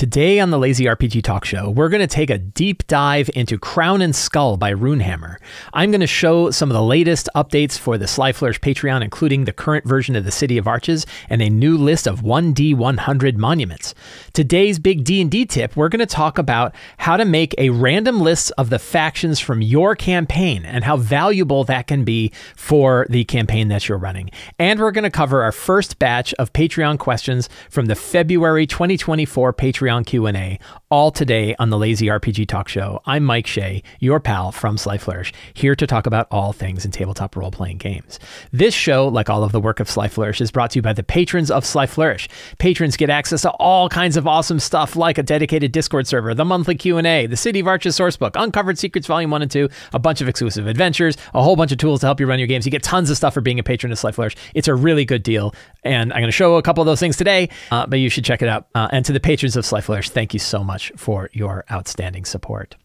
Today on the Lazy RPG Talk Show, we're going to take a deep dive into Crown and Skull by Runehammer. I'm going to show some of the latest updates for the Sly Flourish Patreon, including the current version of the City of Arches and a new list of 1D100 monuments. Today's big D&D tip, we're going to talk about how to make a random list of the factions from your campaign and how valuable that can be for the campaign that you're running. And we're going to cover our first batch of Patreon questions from the February 2024 Patreon Q&A, all today on the Lazy RPG Talk Show. I'm Mike Shea, your pal from Sly Flourish, here to talk about all things in tabletop role-playing games. This show, like all of the work of Sly Flourish, is brought to you by the patrons of Sly Flourish. Patrons get access to all kinds of awesome stuff like a dedicated Discord server, the monthly Q&A, the City of Arches sourcebook, Uncovered Secrets Volume 1 and 2, a bunch of exclusive adventures, a whole bunch of tools to help you run your games. You get tons of stuff for being a patron of Sly Flourish. It's a really good deal, and I'm going to show a couple of those things today, but you should check it out. And to the patrons of Sly Flourish, thank you so much for your outstanding support.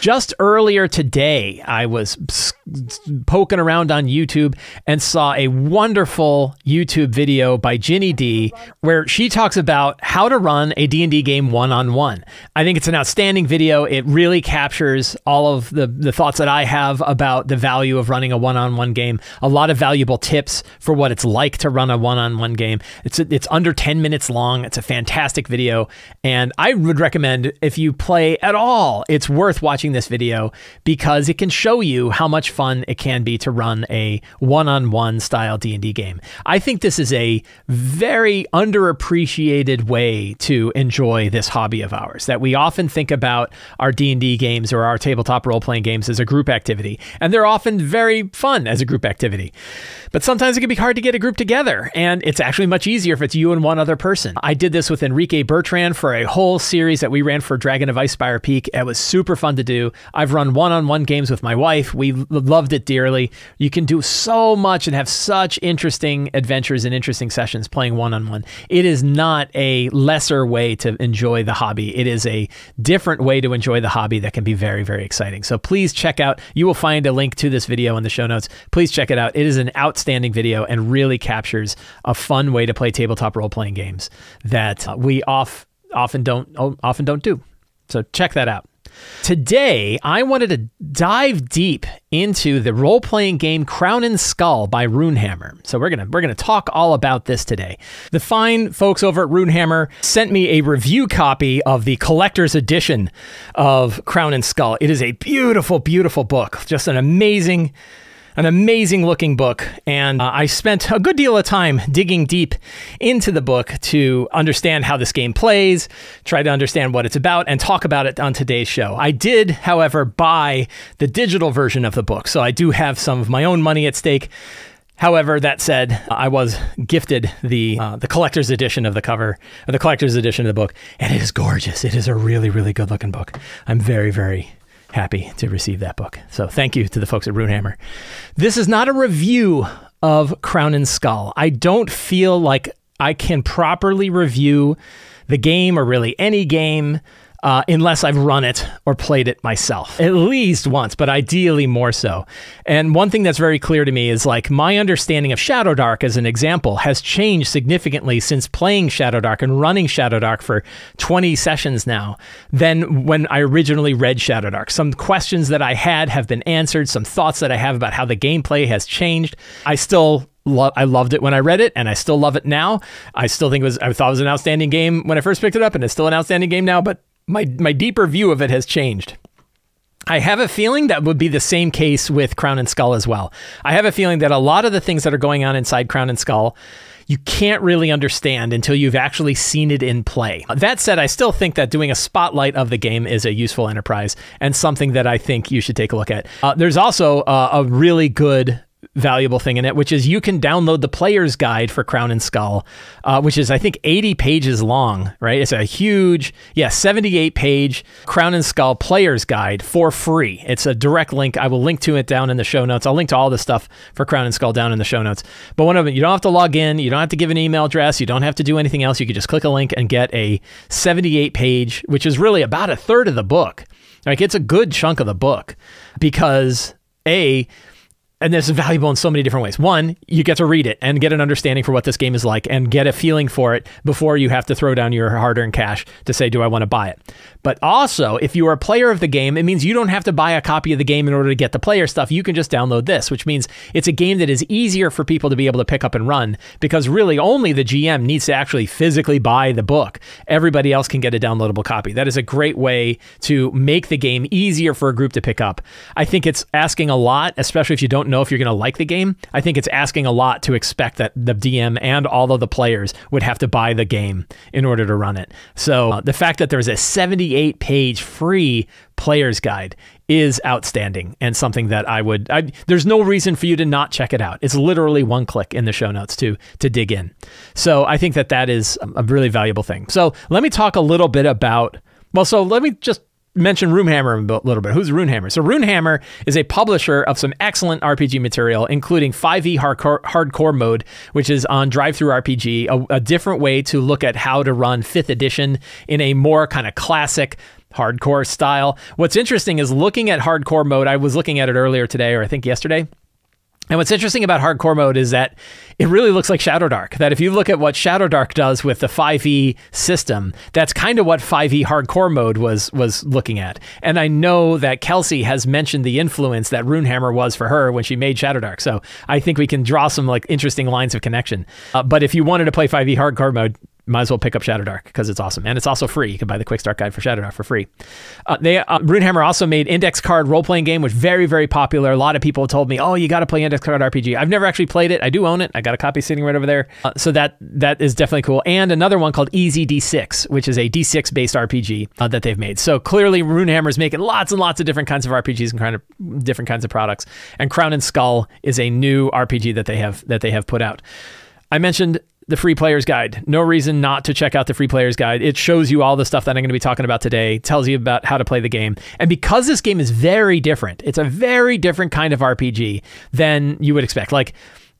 Just earlier today, I was poking around on YouTube and saw a wonderful YouTube video by Ginny D where she talks about how to run a D&D game one-on-one. I think it's an outstanding video. It really captures all of the thoughts that I have about the value of running a one-on-one game. A lot of valuable tips for what it's like to run a one-on-one game. It's under 10 minutes long. It's a fantastic video, and I would recommend if you play at all, it's worth watching this video because it can show you how much fun it can be to run a one-on-one style D&D game. I think this is a very underappreciated way to enjoy this hobby of ours, that we often think about our D&D games or our tabletop role-playing games as a group activity, and they're often very fun as a group activity. But sometimes it can be hard to get a group together, and it's actually much easier if it's you and one other person. I did this with Enrique Bertrand for a whole series that we ran for Dragon of Icespire Peak. It was super fun to do. I've run one-on-one games with my wife. We loved it dearly. You can do so much and have such interesting adventures and interesting sessions playing one-on-one. It is not a lesser way to enjoy the hobby. It is a different way to enjoy the hobby that can be very, very exciting. So please check out, you will find a link to this video in the show notes. Please check it out. It is an outstanding video and really captures a fun way to play tabletop role-playing games that we often don't do. So check that out. Today, I wanted to dive deep into the role-playing game Crown and Skull by Runehammer. So we're gonna talk all about this today. The fine folks over at Runehammer sent me a review copy of the collector's edition of Crown and Skull. It is a beautiful, beautiful book. Just an amazing looking book, and I spent a good deal of time digging deep into the book to understand how this game plays, try to understand what it's about, and talk about it on today's show. I did, however, buy the digital version of the book, so I do have some of my own money at stake. However, that said, I was gifted the collector's edition of the cover, or the collector's edition of the book, and it is gorgeous. It is a really, really good looking book. I'm very, very happy to receive that book. So thank you to the folks at Runehammer. This is not a review of Crown and Skull. I don't feel like I can properly review the game or really any game unless I've run it or played it myself. At least once, but ideally more so. And one thing that's very clear to me is like my understanding of Shadowdark as an example has changed significantly since playing Shadowdark and running Shadowdark for 20 sessions now than when I originally read Shadowdark. Some questions that I had have been answered, some thoughts that I have about how the gameplay has changed. I loved it when I read it, and I still love it now. I thought it was an outstanding game when I first picked it up, and it's still an outstanding game now, but my deeper view of it has changed. I have a feeling that would be the same case with Crown and Skull as well. I have a feeling that a lot of the things that are going on inside Crown and Skull, you can't really understand until you've actually seen it in play. That said, I still think that doing a spotlight of the game is a useful enterprise and something that I think you should take a look at. There's also a really good valuable thing in it, which is you can download the player's guide for Crown and Skull, which is I think 80 pages long, right? It's a huge, 78-page Crown and Skull player's guide for free. It's a direct link. I will link to it down in the show notes. I'll link to all the stuff for Crown and Skull down in the show notes. But one of them, you don't have to log in. You don't have to give an email address. You don't have to do anything else. You can just click a link and get a 78-page, which is really about a third of the book. Like, it's a good chunk of the book because, A, And this is valuable in so many different ways. One, you get to read it and get an understanding for what this game is like and get a feeling for it before you have to throw down your hard-earned cash to say, do I want to buy it? But also, if you are a player of the game, it means you don't have to buy a copy of the game in order to get the player stuff. You can just download this, which means it's a game that is easier for people to be able to pick up and run, because really only the GM needs to actually physically buy the book. Everybody else can get a downloadable copy. That is a great way to make the game easier for a group to pick up. I think it's asking a lot, especially if you don't know if you're going to like the game. I think it's asking a lot to expect that the DM and all of the players would have to buy the game in order to run it. So the fact that there's a 78-page free player's guide is outstanding, and something that there's no reason for you to not check it out. It's literally one click in the show notes to dig in. So I think that is a really valuable thing. So let me talk a little bit about, let me just mention Runehammer a little bit. Who's Runehammer? So Runehammer is a publisher of some excellent RPG material, including 5e hardcore mode, which is on DriveThruRPG, a different way to look at how to run 5th edition in a more kind of classic hardcore style. What's interesting is looking at hardcore mode. I was looking at it earlier today, or I think yesterday. And what's interesting about hardcore mode is that it really looks like Shadowdark. That if you look at what Shadowdark does with the 5e system, that's kind of what 5e hardcore mode was looking at. And I know that Kelsey has mentioned the influence that Runehammer was for her when she made Shadowdark. So I think we can draw some like interesting lines of connection. But if you wanted to play 5e hardcore mode, might as well pick up Shadowdark because it's awesome. And it's also free. You can buy the Quick Start Guide for Shadowdark for free. Runehammer also made Index Card role-playing game, which very, very popular. A lot of people told me, oh, you got to play Index Card RPG. I've never actually played it. I do own it. I got a copy sitting right over there. So that is definitely cool. And another one called Easy D6, which is a D6-based RPG that they've made. So clearly Runehammer's making lots and lots of different kinds of RPGs and kind of different kinds of products. And Crown and Skull is a new RPG that they have put out. I mentioned the free player's guide. No reason not to check out the free player's guide. It shows you all the stuff that I'm going to be talking about today, tells you about how to play the game. And because this game is very different, it's a very different kind of RPG than you would expect. Like,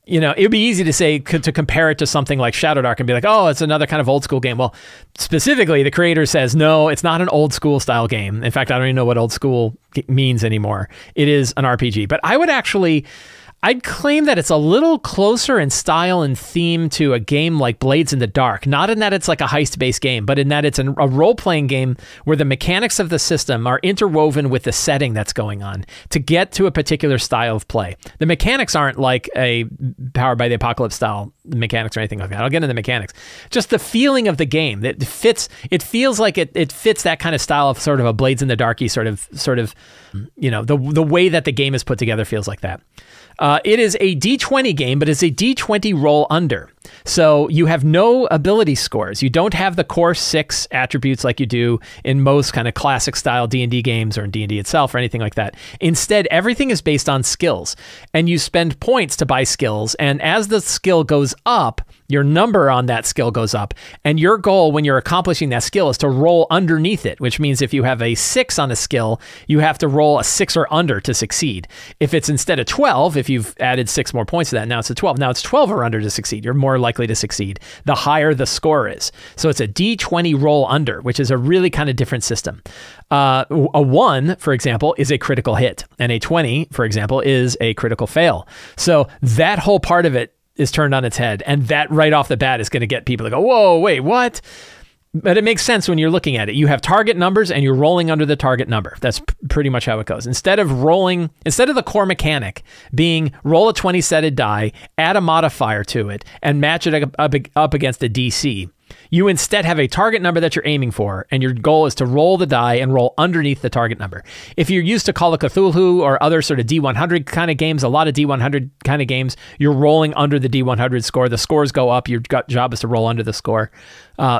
you know, it would be easy to say, to compare it to something like Shadowdark and be like, oh, it's another kind of old school game. Well, specifically, the creator says, no, it's not an old school style game. In fact, I don't even know what old school means anymore. It is an RPG. But I'd claim that it's a little closer in style and theme to a game like Blades in the Dark. Not in that it's like a heist-based game, but in that it's a role-playing game where the mechanics of the system are interwoven with the setting that's going on to get to a particular style of play. The mechanics aren't like a Powered by the Apocalypse style mechanics or anything like that. I'll get into the mechanics. Just the feeling of the game. It feels like it fits that kind of style of sort of a Blades in the Darky sort of, you know, the way that the game is put together feels like that. It is a D20 game, but it's a D20 roll under. So you have no ability scores. You don't have the core 6 attributes like you do in most kind of classic style D&D games or in D&D itself or anything like that. Instead, everything is based on skills, and you spend points to buy skills. And as the skill goes up, your number on that skill goes up. And your goal when you're accomplishing that skill is to roll underneath it, which means if you have a 6 on a skill, you have to roll a 6 or under to succeed. If it's instead of 12, if you've added 6 more points to that, now it's a 12. Now it's 12 or under to succeed. You're more likely to succeed the higher the score is. So it's a D20 roll under, which is a really kind of different system. A 1, for example, is a critical hit, and a 20, for example, is a critical fail. So that whole part of it is turned on its head, and that right off the bat is going to get people to go, whoa, wait, what? But it makes sense when you're looking at it. You have target numbers and you're rolling under the target number. That's pretty much how it goes. Instead of the core mechanic being roll a 20-sided die, add a modifier to it, and match it up against a DC, you instead have a target number that you're aiming for, and your goal is to roll the die and roll underneath the target number. If you're used to Call of Cthulhu or other sort of D100 kind of games, a lot of D100 kind of games, you're rolling under the D100 score. The scores go up. Your job is to roll under the score.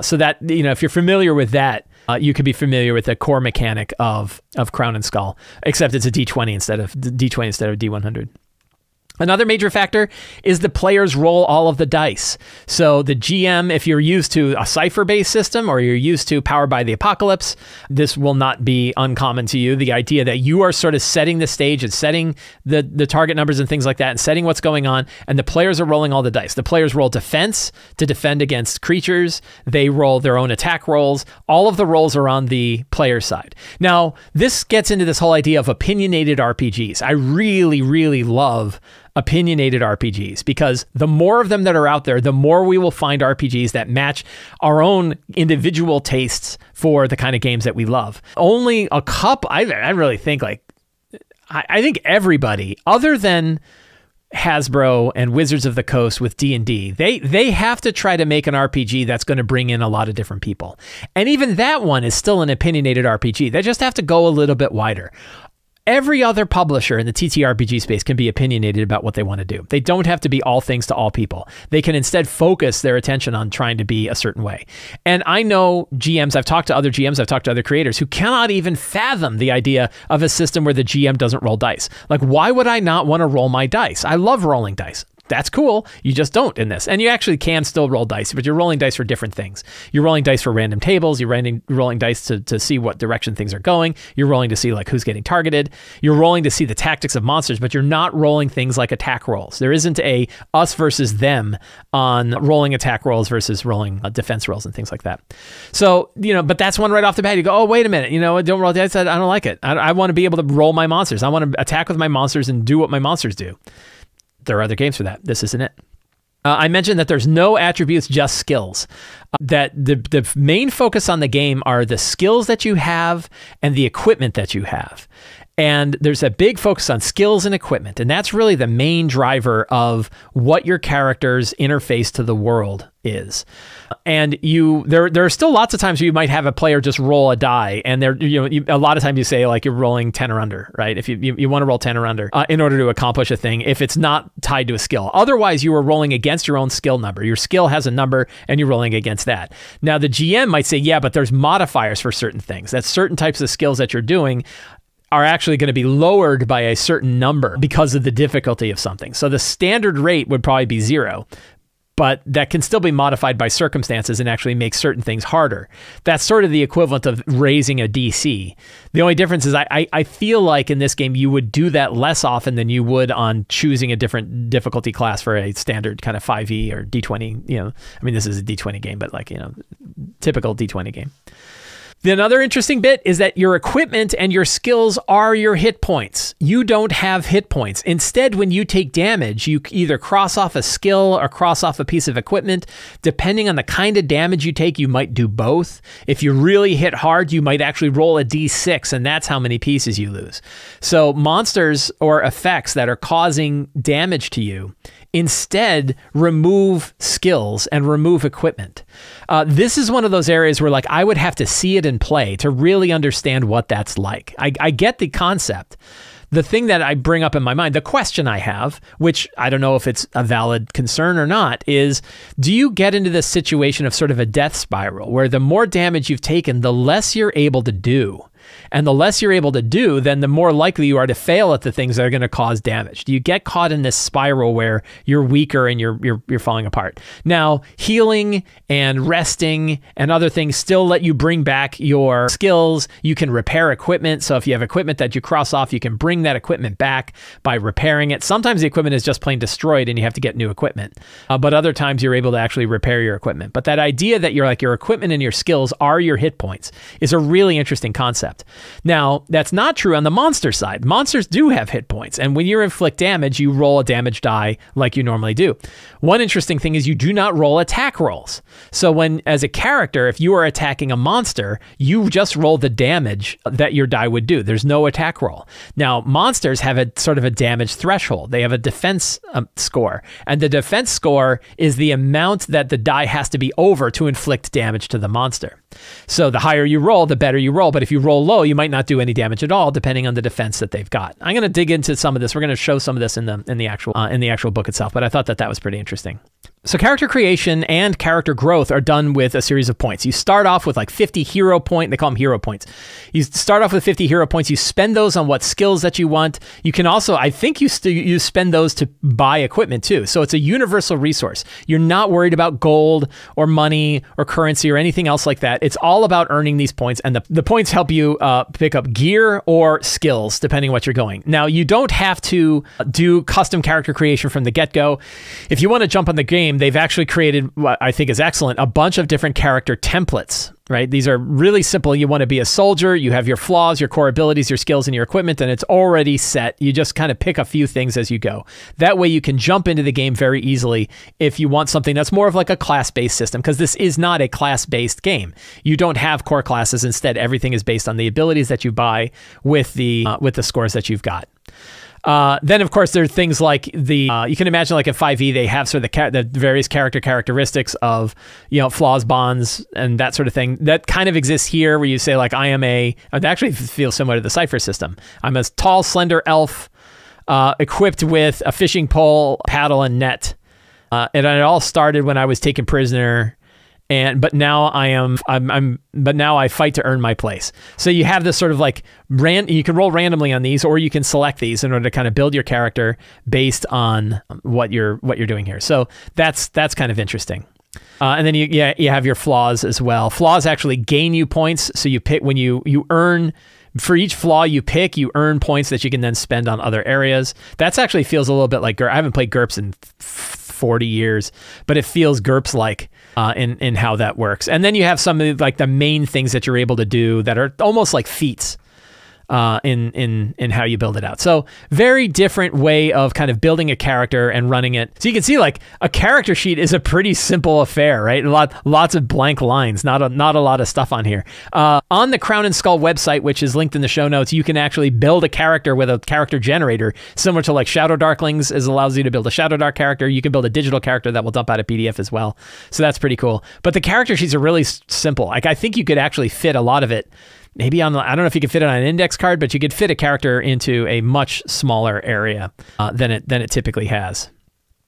So that, you know, if you're familiar with that, you could be familiar with the core mechanic of Crown and Skull, except it's a D20 instead of D100. Another major factor is the players roll all of the dice. So the GM, if you're used to a cipher-based system or you're used to Powered by the Apocalypse, this will not be uncommon to you. The idea that you are sort of setting the stage and setting the target numbers and things like that and setting what's going on, and the players are rolling all the dice. The players roll defense to defend against creatures. They roll their own attack rolls. All of the rolls are on the player side. Now, this gets into this whole idea of opinionated RPGs. I really, really love opinionated RPGs, because the more of them that are out there, the more we will find RPGs that match our own individual tastes for the kind of games that we love. Only a couple, I really think I think everybody other than Hasbro and Wizards of the Coast with D&D, they have to try to make an RPG that's going to bring in a lot of different people. And even that one is still an opinionated RPG. They just have to go a little bit wider. Every other publisher in the TTRPG space can be opinionated about what they want to do. They don't have to be all things to all people. They can instead focus their attention on trying to be a certain way. And I know GMs, I've talked to other GMs, I've talked to other creators who cannot even fathom the idea of a system where the GM doesn't roll dice. Like, why would I not want to roll my dice? I love rolling dice. That's cool. You just don't in this. And you actually can still roll dice, but you're rolling dice for different things. You're rolling dice for random tables. You're rolling dice to see what direction things are going. You're rolling to see like who's getting targeted. You're rolling to see the tactics of monsters, but you're not rolling things like attack rolls. There isn't a us versus them on rolling attack rolls versus rolling defense rolls and things like that. So, but that's one right off the bat. You go, oh, wait a minute. Don't roll dice. I don't like it. I want to be able to roll my monsters. I want to attack with my monsters and do what my monsters do. There are other games for that. This isn't it. I mentioned that there's no attributes, just skills. That the main focus on the game are the skills that you have and the equipment that you have. And there's a big focus on skills and equipment. And that's really the main driver of what your character's interface to the world is. And there are still lots of times where you might have a player just roll a die, and a lot of times you say like you're rolling 10 or under, right? If you want to roll 10 or under in order to accomplish a thing, if it's not tied to a skill. Otherwise, you are rolling against your own skill number. Your skill has a number, and you're rolling against that. Now, the GM might say, yeah, but there's modifiers for certain things. That certain types of skills that you're doing are actually going to be lowered by a certain number because of the difficulty of something. So the standard rate would probably be 0. But that can still be modified by circumstances and actually make certain things harder. That's sort of the equivalent of raising a DC. The only difference is I feel like in this game you would do that less often than you would on choosing a different difficulty class for a standard kind of 5e or D20. This is a D20 game, but typical D20 game. Another interesting bit is that your equipment and your skills are your hit points. You don't have hit points. Instead, when you take damage, you either cross off a skill or cross off a piece of equipment. Depending on the kind of damage you take, you might do both. If you really hit hard, you might actually roll a d6, and that's how many pieces you lose. So monsters or effects that are causing damage to you instead remove skills and remove equipment. This is one of those areas where I would have to see it in play to really understand what that's like. I get the concept. The thing that I bring up in my mind, the question I have, which I don't know if it's a valid concern or not, is do you get into this situation of sort of a death spiral where the more damage you've taken, the less you're able to do? And the less you're able to do, then the more likely you are to fail at the things that are going to cause damage. Do you get caught in this spiral where you're weaker and you're falling apart? Now, healing and resting and other things still let you bring back your skills. You can repair equipment. So if you have equipment that you cross off, you can bring that equipment back by repairing it. Sometimes the equipment is just plain destroyed and you have to get new equipment. But other times you're able to actually repair your equipment. But that idea that your equipment and your skills are your hit points is a really interesting concept. Now, that's not true on the monster side. Monsters do have hit points, and when you inflict damage, you roll a damage die like you normally do. One interesting thing is you do not roll attack rolls. So as a character, if you are attacking a monster, you just roll the damage that your die would do. There's no attack roll. Now, monsters have a sort of a damage threshold. They have a defense score, and the defense score is the amount that the die has to be over to inflict damage to the monster. So the higher you roll, the better you roll. But if you roll low, you might not do any damage at all, depending on the defense that they've got. I'm going to dig into some of this. We're going to show some of this in the actual book itself. But I thought that was pretty interesting. So character creation and character growth are done with a series of points. You start off with like 50 hero points. They call them hero points. You start off with 50 hero points. You spend those on what skills that you want. You can also, I think you spend those to buy equipment too. So it's a universal resource. You're not worried about gold or money or currency or anything else like that. It's all about earning these points. And the points help you pick up gear or skills, depending on what you're going. Now, you don't have to do custom character creation from the get-go. If you want to jump on the game, they've actually created what I think is excellent, a bunch of different character templates, right? These are really simple. You want to be a soldier, you have your flaws, your core abilities, your skills, and your equipment, and it's already set. You just kind of pick a few things as you go. That way you can jump into the game very easily if you want something that's more of like a class-based system, because this is not a class-based game. You don't have core classes. Instead, everything is based on the abilities that you buy with the scores that you've got. Then, of course, there are things like you can imagine like in 5e, they have sort of the various characteristics of, flaws, bonds, and that sort of thing. That kind of exists here where you say like, it actually feels similar to the Cypher system. I'm a tall, slender elf equipped with a fishing pole, paddle, and net. And it all started when I was taken prisoner. But now I fight to earn my place. So you have this sort of like you can roll randomly on these, or you can select these in order to kind of build your character based on what you're doing here. So that's kind of interesting. And then you have your flaws as well. Flaws actually gain you points. So you pick when you earn. For each flaw you pick, you earn points that you can then spend on other areas. That's actually feels a little bit like GURPS. I haven't played GURPS in 40 years, but it feels GURPS-like in how that works. And then you have some of like the main things that you're able to do that are almost like feats in how you build it out. So very different way of kind of building a character and running it. So you can see like a character sheet is a pretty simple affair, right? Lots of blank lines, not a lot of stuff on here. On the Crown and Skull website, which is linked in the show notes, you can actually build a character with a character generator, similar to like Shadow Darklings allows you to build a Shadow Dark character. You can build a digital character that will dump out a PDF as well. So that's pretty cool. But the character sheets are really simple. Like I think you could actually fit a lot of it. Maybe I don't know if you could fit it on an index card, but you could fit a character into a much smaller area than it typically has.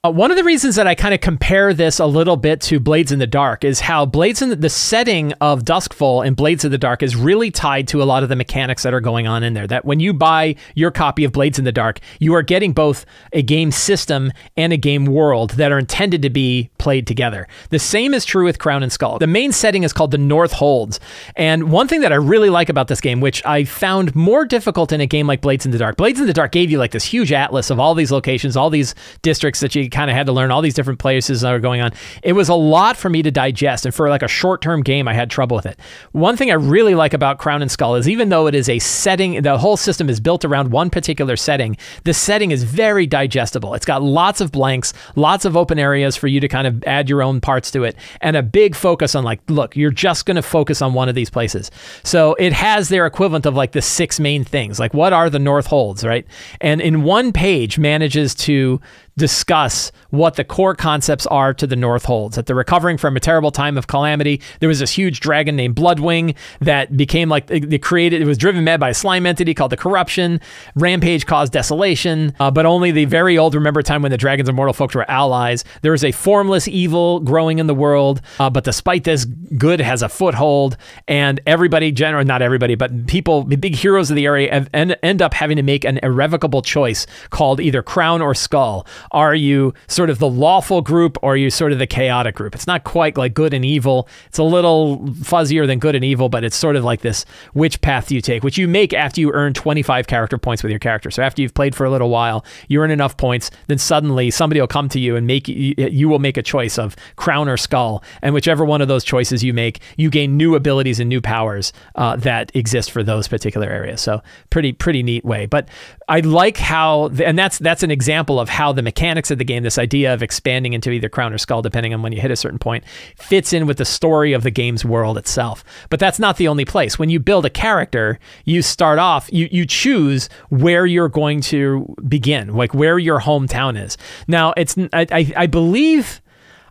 One of the reasons that I kind of compare this a little bit to Blades in the Dark is how the setting of Duskfall and Blades in the Dark is really tied to a lot of the mechanics that are going on in there. That when you buy your copy of Blades in the Dark, you are getting both a game system and a game world that are intended to be played together. The same is true with Crown and Skull. The main setting is called the North Holds. And one thing that I really like about this game, which I found more difficult in a game like Blades in the Dark, Blades in the Dark gave you like this huge atlas of all these locations, all these districts that you kind of had to learn, all these different places that are going on. It was a lot for me to digest, and for like a short-term game, I had trouble with it. One thing I really like about Crown and Skull is even though it is a setting, the whole system is built around one particular setting, the setting is very digestible. It's got lots of blanks, lots of open areas for you to kind of add your own parts to it, and a big focus on like, look, you're just going to focus on one of these places. So it has their equivalent of like the 6 main things, like what are the North Holds, right? And in one page manages to discuss what the core concepts are to the North Holds. That they're recovering from a terrible time of calamity. There was this huge dragon named Bloodwing that became like, it was driven mad by a slime entity called the Corruption. Rampage caused desolation, but only the very old remember a time when the dragons and mortal folks were allies. There was a formless evil growing in the world, but despite this, good has a foothold, and everybody, not everybody, but people, the big heroes of the area end up having to make an irrevocable choice called either Crown or Skull. Are you sort of the lawful group, or are you sort of the chaotic group? It's not quite like good and evil. It's a little fuzzier than good and evil, but it's sort of like this, which path do you take, which you make after you earn 25 character points with your character. So after you've played for a little while, you earn enough points, then suddenly somebody will come to you and you will make a choice of Crown or Skull, and whichever one of those choices you make, you gain new abilities and new powers that exist for those particular areas. So pretty neat way. But I like how, and that's an example of how the mechanics of the game, this idea of expanding into either Crown or Skull, depending on when you hit a certain point, fits in with the story of the game's world itself. But that's not the only place. When you build a character, you start off, you choose where you're going to begin, like where your hometown is. Now, I believe,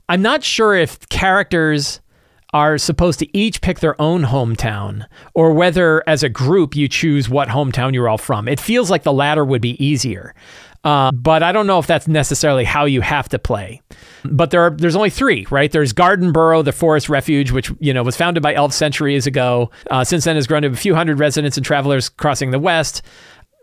I'm not sure if characters are supposed to each pick their own hometown, or whether as a group you choose what hometown you're all from. It feels like the latter would be easier. But I don't know if that's necessarily how you have to play. But there's only 3, right? There's Garden Burrow, the forest refuge, which was founded by elves centuries ago. Since then has grown to a few hundred residents and travelers crossing the west.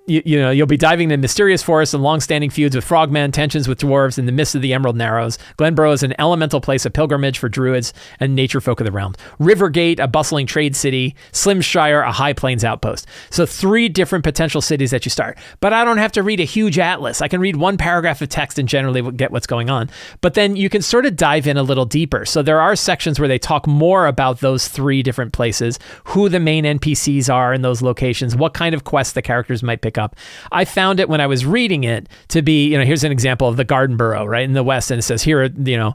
You'll be diving into mysterious forests and long-standing feuds with frogmen, tensions with dwarves in the midst of the Emerald Narrows. Glenborough is an elemental place of pilgrimage for druids and nature folk of the realm. Rivergate, a bustling trade city. Slimshire, a high plains outpost. So 3 different potential cities that you start. But I don't have to read a huge atlas. I can read 1 paragraph of text and generally get what's going on. But then you can sort of dive in a little deeper. So there are sections where they talk more about those 3 different places, who the main NPCs are in those locations, what kind of quests the characters might pick up. I found it when I was reading it to be, here's an example of the Garden Burrow, right, in the west, and it says here are,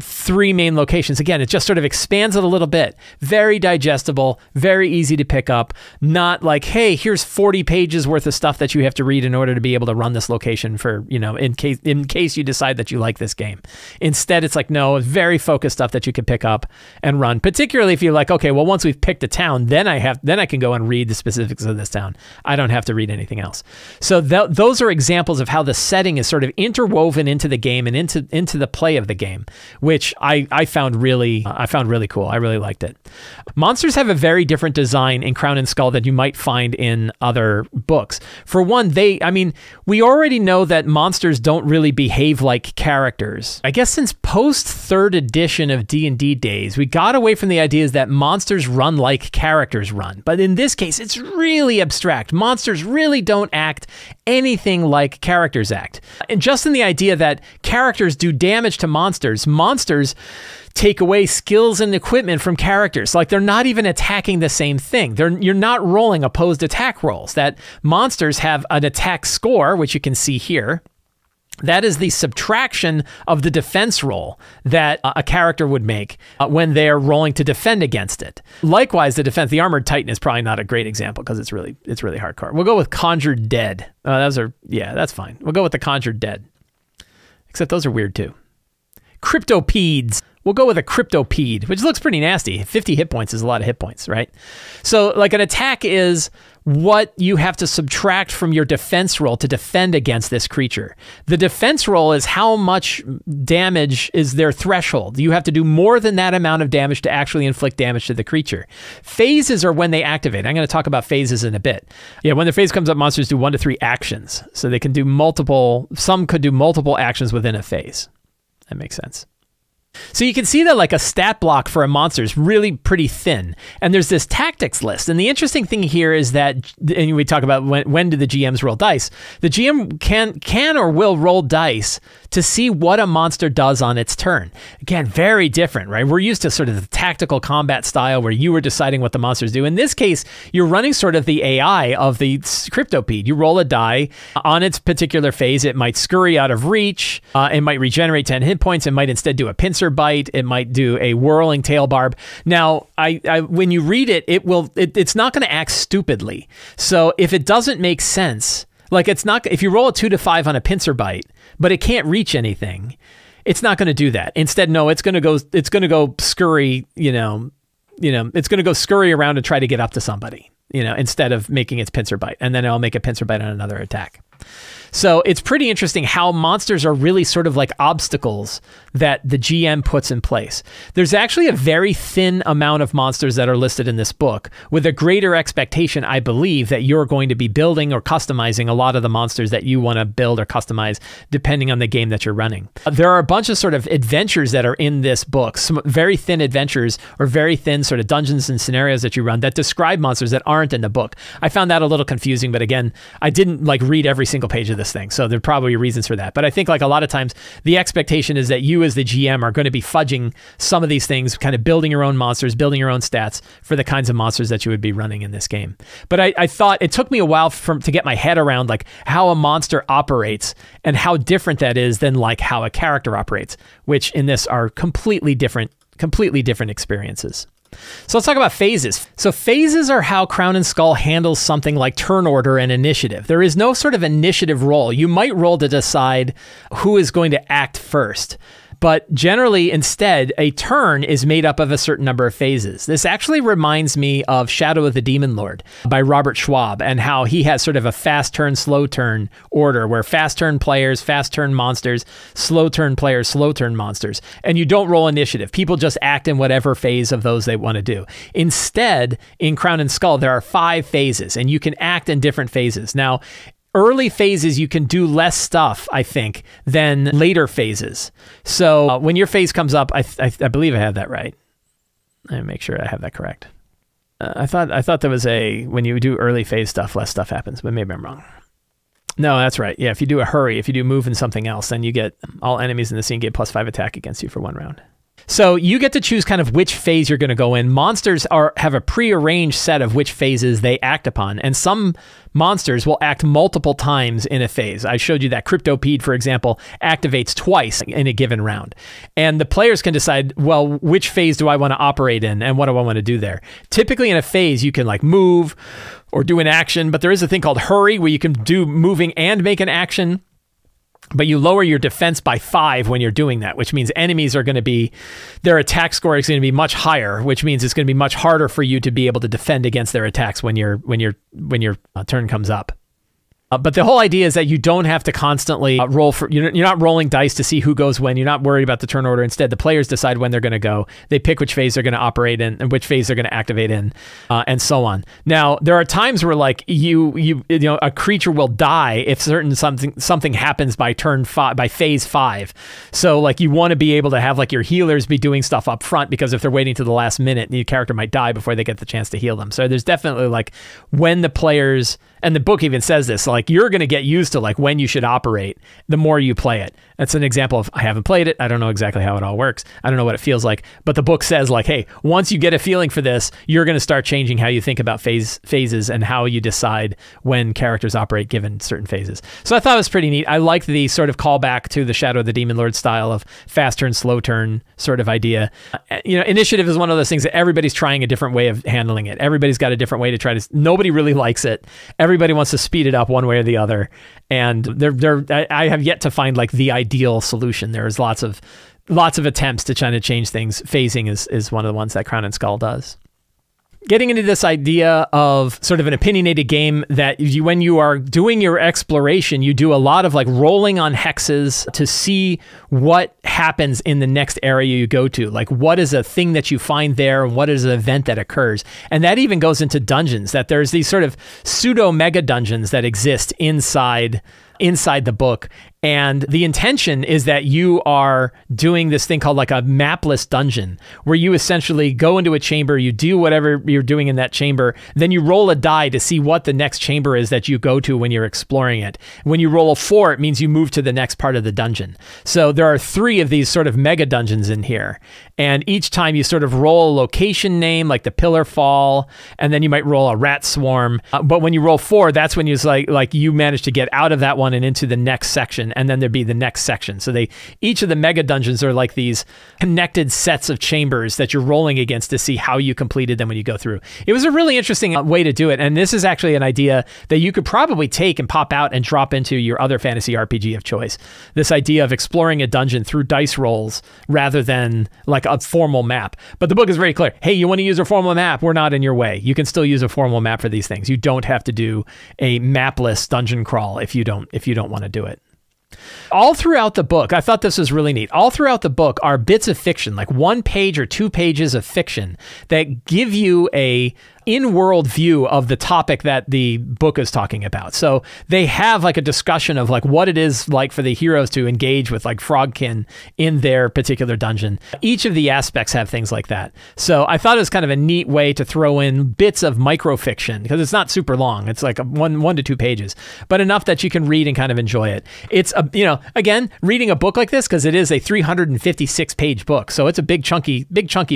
3 main locations. Again, it just sort of expands it a little bit. Very digestible, very easy to pick up. Not like, hey, here's 40 pages worth of stuff that you have to read in order to be able to run this location for, in case you decide that you like this game. Instead, it's like, no, very focused stuff that you can pick up and run. Particularly if you're like, okay, well, once we've picked a town, then I can go and read the specifics of this town. I don't have to read anything else. So those are examples of how the setting is sort of interwoven into the game and into the play of the game, which I found really cool. I really liked it. Monsters have a very different design in Crown and Skull than you might find in other books. For one, we already know that monsters don't really behave like characters. I guess since post 3rd edition of D&D days, we got away from the ideas that monsters run like characters run. But in this case, it's really abstract. Monsters really don't act anything like characters act. And just in the idea that characters do damage to monsters take away skills and equipment from characters. Like, they're not even attacking the same thing. You're not rolling opposed attack rolls. That monsters have an attack score, which you can see here. That is the subtraction of the defense roll that a character would make when they're rolling to defend against it. Likewise, the Armored Titan is probably not a great example because it's really hardcore. We'll go with Conjured Dead. That's fine. We'll go with the Conjured Dead. Except those are weird too. Cryptopedes. We'll go with a Cryptopede, which looks pretty nasty. 50 hit points is a lot of hit points, right? So like an attack is what you have to subtract from your defense roll to defend against this creature. The defense roll is how much damage is their threshold. You have to do more than that amount of damage to actually inflict damage to the creature. Phases are when they activate. I'm going to talk about phases in a bit. Yeah, when the phase comes up, monsters do 1 to 3 actions. So they can do some could do multiple actions within a phase. That makes sense. So you can see that like a stat block for a monster is really pretty thin. And there's this tactics list. And the interesting thing here is that, and we talk about when do the GMs roll dice. The GM can or will roll dice to see what a monster does on its turn. Again, very different, right? We're used to sort of the tactical combat style where you were deciding what the monsters do. In this case, you're running sort of the AI of the Cryptopede. You roll a die on its particular phase. It might scurry out of reach. It might regenerate 10 hit points. It might instead do a pincer bite. It might do a whirling tail barb. Now, when you read it, it's not going to act stupidly. So if it doesn't make sense, like if you roll a 2 to 5 on a pincer bite, but it can't reach anything, it's not going to do that. Instead, no, it's going to go scurry, it's going to go scurry around and try to get up to somebody, instead of making its pincer bite. And then it'll make a pincer bite on another attack. So it's pretty interesting how monsters are really sort of like obstacles that the GM puts in place. There's actually a very thin amount of monsters that are listed in this book, with a greater expectation, I believe, that you're going to be building or customizing a lot of the monsters that you want to build or customize depending on the game that you're running. There are a bunch of sort of adventures that are in this book, some very thin adventures or very thin sort of dungeons and scenarios that you run that describe monsters that aren't in the book. I found that a little confusing, but again, I didn't like read every single page of this thing, so there are probably reasons for that. But I think like a lot of times the expectation is that you as the GM are going to be fudging some of these things, kind of building your own monsters, building your own stats for the kinds of monsters that you would be running in this game. But I thought it took me a while to get my head around like how a monster operates and how different that is than like how a character operates, which in this are completely different experiences. So let's talk about phases. So phases are how Crown and Skull handles something like turn order and initiative. There is no sort of initiative roll. You might roll to decide who is going to act first, But generally, instead, a turn is made up of a certain number of phases. This actually reminds me of Shadow of the Demon Lord by Robert Schwab, and how he has sort of a fast turn, slow turn order, where fast turn players, fast turn monsters, slow turn players, slow turn monsters. And you don't roll initiative. People just act in whatever phase of those they want to do. Instead, in Crown and Skull, there are 5 phases, and you can act in different phases. Now, early phases, you can do less stuff, I think, than later phases. So when your phase comes up, I believe I have that right. Let me make sure I have that correct. I thought there was when you do early phase stuff, less stuff happens, but maybe I'm wrong. No, that's right. Yeah, if you do a hurry, if you do move and something else, then you get all enemies in the scene get +5 attack against you for 1 round. So you get to choose kind of which phase you're going to go in. Monsters have a prearranged set of which phases they act upon, and some monsters will act multiple times in a phase. I showed you that Cryptopede, for example, activates twice in a given round. And the players can decide, well, which phase do I want to operate in, and what do I want to do there? Typically in a phase, you can like move or do an action, but there is a thing called hurry where you can do moving and make an action. But you lower your defense by 5 when you're doing that, which means enemies are going to be, their attack score is going to be much higher, which means it's going to be much harder for you to be able to defend against their attacks when your turn comes up. But the whole idea is that you don't have to constantly roll for, you're not rolling dice to see who goes when. You're not worried about the turn order. Instead, the players decide when they're going to go. They pick which phase they're going to operate in and which phase they're going to activate in, and so on. Now, there are times where like a creature will die if something happens by by phase 5. So like you want to be able to have like your healers be doing stuff up front, because if they're waiting to the last minute, the character might die before they get the chance to heal them. So there's definitely like when the players, and the book even says this, like you're going to get used to like when you should operate the more you play it. That's an example of, I haven't played it. I don't know exactly how it all works. I don't know what it feels like, but the book says like, hey, once you get a feeling for this, you're going to start changing how you think about phases and how you decide when characters operate given certain phases. So I thought it was pretty neat. I liked the sort of callback to the Shadow of the Demon Lord style of fast turn, slow turn sort of idea. Initiative is one of those things that everybody's trying a different way of handling it. Everybody's got a different way to try to, nobody really likes it. Everybody wants to speed it up one way or the other. And I have yet to find like the ideal solution. There's lots of attempts to try to change things. Phasing is one of the ones that Crown and Skull does. Getting into this idea of sort of an opinionated game that when you are doing your exploration, you do a lot of like rolling on hexes to see what happens in the next area you go to. Like what is a thing that you find there and what is an event that occurs. And that even goes into dungeons, that there's these sort of pseudo mega dungeons that exist inside the book. And the intention is that you are doing this thing called like a mapless dungeon, where you essentially go into a chamber, you do whatever you're doing in that chamber, then you roll a die to see what the next chamber is that you go to when you're exploring it. When you roll a 4, it means you move to the next part of the dungeon. So there are 3 of these sort of mega dungeons in here. And each time you sort of roll a location name, like the Pillar Fall, and then you might roll a rat swarm. But when you roll 4, that's when you like you manage to get out of that one and into the next section, and then there'd be the next section. So each of the mega dungeons are like these connected sets of chambers that you're rolling against to see how you completed them when you go through. It was a really interesting way to do it, and this is actually an idea that you could probably take and pop out and drop into your other fantasy RPG of choice. This idea of exploring a dungeon through dice rolls rather than like a formal map. But the book is very clear. Hey, you want to use a formal map? We're not in your way. You can still use a formal map for these things. You don't have to do a mapless dungeon crawl if you don't want to do it. All throughout the book, I thought this was really neat. All throughout the book are bits of fiction, like 1 page or 2 pages of fiction that give you a in-world view of the topic that the book is talking about. So they have like a discussion of like what it is like for the heroes to engage with like frogkin in their particular dungeon. Each of the aspects have things like that. So I thought it was kind of a neat way to throw in bits of microfiction, because it's not super long. It's like one to 2 pages, but enough that you can read and kind of enjoy it. It's again, reading a book like this, because it is a 356 page book, so it's a big chunky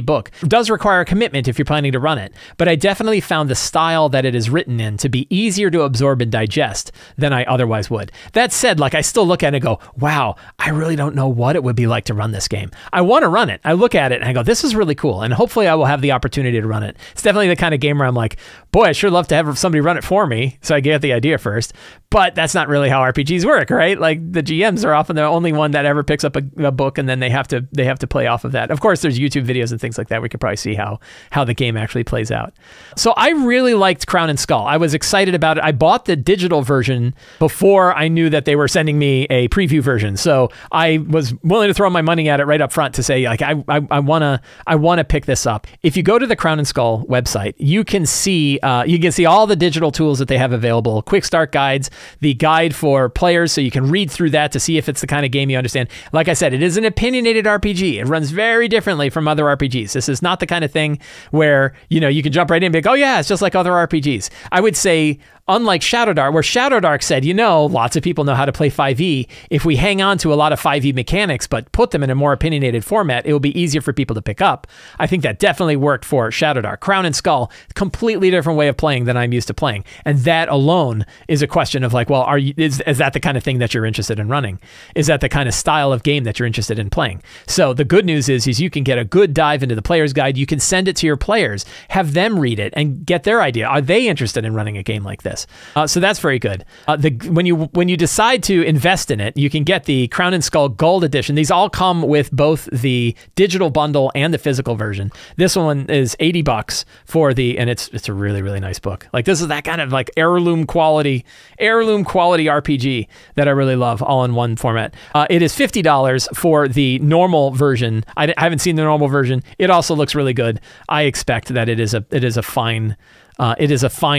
book. It does require a commitment if you're planning to run it, but I definitely definitely found the style that it is written in to be easier to absorb and digest than I otherwise would. That said, like, I still look at it and go, wow, I really don't know what it would be like to run this game. I want to run it. I look at it and I go, this is really cool. And hopefully I will have the opportunity to run it. It's definitely the kind of game where I'm like, boy, I sure love to have somebody run it for me. So I get the idea first. But that's not really how RPGs work, right? Like, the GMs are often the only one that ever picks up a book, and then they have to play off of that. Of course, there's YouTube videos and things like that. We could probably see how the game actually plays out. So I really liked Crown and Skull. I was excited about it. I bought the digital version before I knew that they were sending me a preview version. So I was willing to throw my money at it right up front to say, like, I wanna pick this up. If you go to the Crown and Skull website, you can see all the digital tools that they have available, quick start guides, the guide for players, so you can read through that to see if it's the kind of game you understand. Like I said, it is an opinionated RPG. It runs very differently from other RPGs. This is not the kind of thing where, you know, you can jump right in and be like, oh yeah, it's just like other RPGs. I would say, unlike Shadowdark, where Shadowdark said, you know, lots of people know how to play 5e. If we hang on to a lot of 5e mechanics, but put them in a more opinionated format, it will be easier for people to pick up. I think that definitely worked for Shadowdark. Crown and Skull, completely different way of playing than I'm used to playing. And that alone is a question of like, well, is that the kind of thing that you're interested in running? Is that the kind of style of game that you're interested in playing? So the good news is you can get a good dive into the player's guide. You can send it to your players, have them read it and get their idea. Are they interested in running a game like this? So that's very good. When you decide to invest in it, you can get the Crown and Skull Gold Edition. These all come with both the digital bundle and the physical version. This one is $80 and it's a really, really nice book. Like, this is that kind of like heirloom quality RPG that I really love, all in one format. It is $50 for the normal version. I haven't seen the normal version. It also looks really good. I expect that it is a fine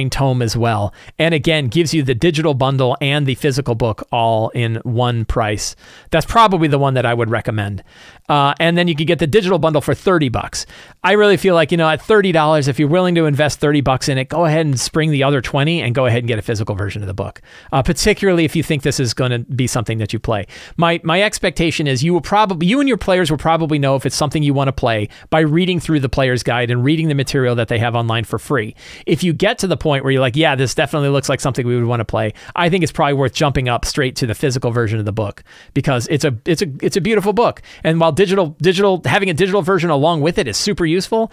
tome as well. And again, gives you the digital bundle and the physical book all in one price. That's probably the one that I would recommend. And then you can get the digital bundle for $30. I really feel like, you know, at $30, if you're willing to invest $30 in it, go ahead and spring the other 20 and go ahead and get a physical version of the book. Particularly if you think this is going to be something that you play. My expectation is you and your players will probably know if it's something you want to play by reading through the player's guide and reading the material that they have online for free. If you get to the point where you're like, yeah, this definitely looks like something we would want to play, I think it's probably worth jumping up straight to the physical version of the book, because it's a beautiful book. And while having a digital version along with it is super useful,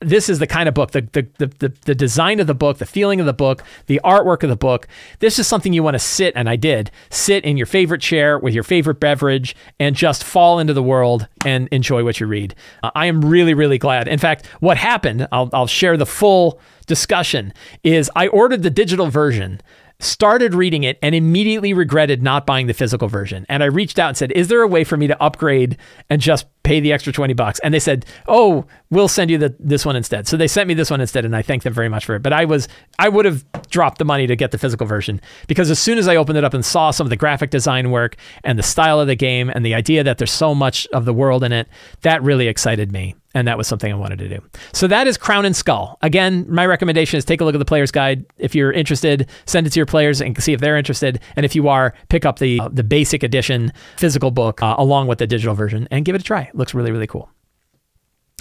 this is the kind of book, the design of the book, the feeling of the book, the artwork of the book. This is something you want to sit in your favorite chair with your favorite beverage and just fall into the world and enjoy what you read. I am really, really glad. In fact, what happened, I'll share the full discussion, is I ordered the digital version, started reading it, and immediately regretted not buying the physical version. And I reached out and said, is there a way for me to upgrade and just pay the extra $20? And they said, oh, we'll send you this one instead. So they sent me this one instead, and I thank them very much for it. But I would have dropped the money to get the physical version, because as soon as I opened it up and saw some of the graphic design work and the style of the game and the idea that there's so much of the world in it, that really excited me. And that was something I wanted to do. So that is Crown and Skull. Again, my recommendation is take a look at the player's guide. If you're interested, send it to your players and see if they're interested. And if you are, pick up the basic edition physical book along with the digital version and give it a try. It looks really, really cool.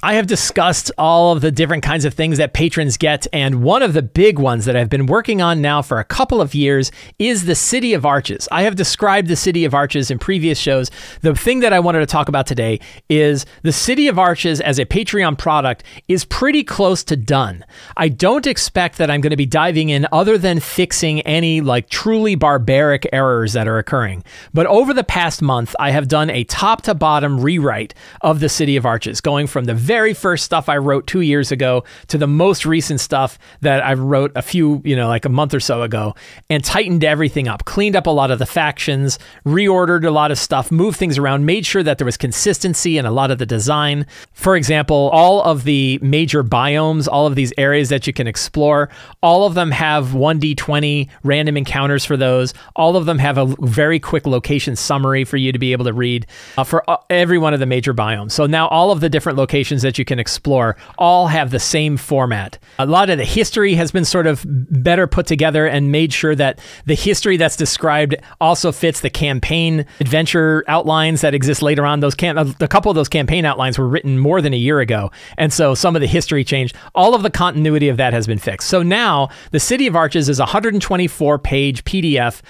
I have discussed all of the different kinds of things that patrons get, and one of the big ones that I've been working on now for a couple of years is the City of Arches. I have described the City of Arches in previous shows. The thing that I wanted to talk about today is the City of Arches as a Patreon product is pretty close to done. I don't expect that I'm going to be diving in other than fixing any like truly barbaric errors that are occurring. But over the past month, I have done a top to bottom rewrite of the City of Arches, going from the very first stuff I wrote 2 years ago to the most recent stuff that I wrote like a month or so ago, and tightened everything up, cleaned up a lot of the factions, reordered a lot of stuff, moved things around, made sure that there was consistency in a lot of the design. For example, all of the major biomes, all of these areas that you can explore, all of them have 1d20 random encounters for those. All of them have a very quick location summary for you to be able to read for every one of the major biomes. So now all of the different locations locations that you can explore all have the same format. A lot of the history has been sort of better put together and made sure that the history that's described also fits the campaign adventure outlines that exist later on. A couple of those campaign outlines were written more than a year ago, and so some of the history changed. All of the continuity of that has been fixed. So now the City of Arches is a 124-page PDF.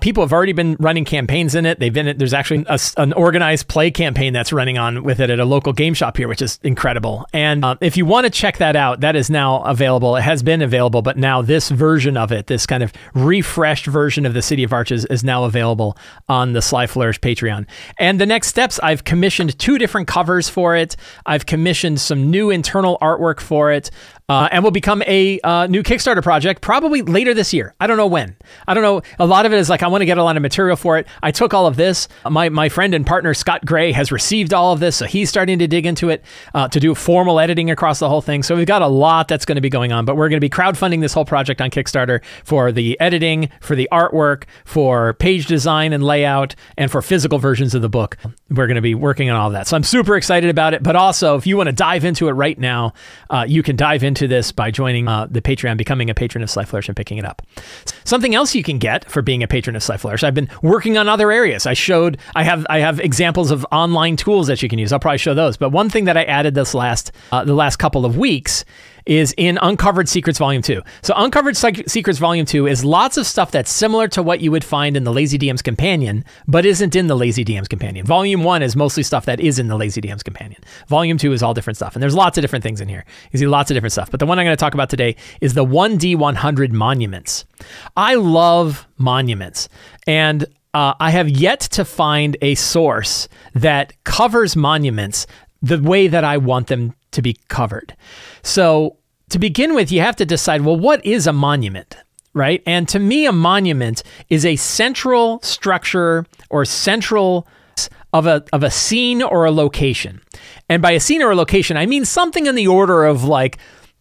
People have already been running campaigns in it. There's actually an organized play campaign that's running on with it at a local game shop here, which is incredible. And if you want to check that out, that is now available. It has been available, but now this version of it, this kind of refreshed version of the City of Arches, is now available on the Sly Flourish Patreon. And the next steps, I've commissioned 2 different covers for it. I've commissioned some new internal artwork for it. And will become a new Kickstarter project probably later this year. I don't know when. I don't know. A lot of it is like, I want to get a lot of material for it. I took all of this. My friend and partner, Scott Gray, has received all of this. So he's starting to dig into it to do formal editing across the whole thing. So we've got a lot that's going to be going on, but we're going to be crowdfunding this whole project on Kickstarter for the editing, for the artwork, for page design and layout, and for physical versions of the book. We're going to be working on all of that. So I'm super excited about it. But also, if you want to dive into it right now, you can dive into this by joining the Patreon, becoming a patron of Sly Flourish and picking it up. Something else you can get for being a patron of Sly Flourish, I've been working on other areas. I have examples of online tools that you can use. I'll probably show those. But one thing that I added the last couple of weeks is in Uncovered Secrets Volume 2. So Uncovered Secrets Volume 2 is lots of stuff that's similar to what you would find in the Lazy DM's Companion, but isn't in the Lazy DM's Companion. Volume 1 is mostly stuff that is in the Lazy DM's Companion. Volume 2 is all different stuff, and there's lots of different things in here. You see lots of different stuff, but the one I'm going to talk about today is the 1D100 monuments. I love monuments, and I have yet to find a source that covers monuments the way that I want them to be covered. So to begin with, you have to decide, well, what is a monument, right? And to me, a monument is a central structure or central of a scene or a location. And by a scene or a location, I mean something in the order of like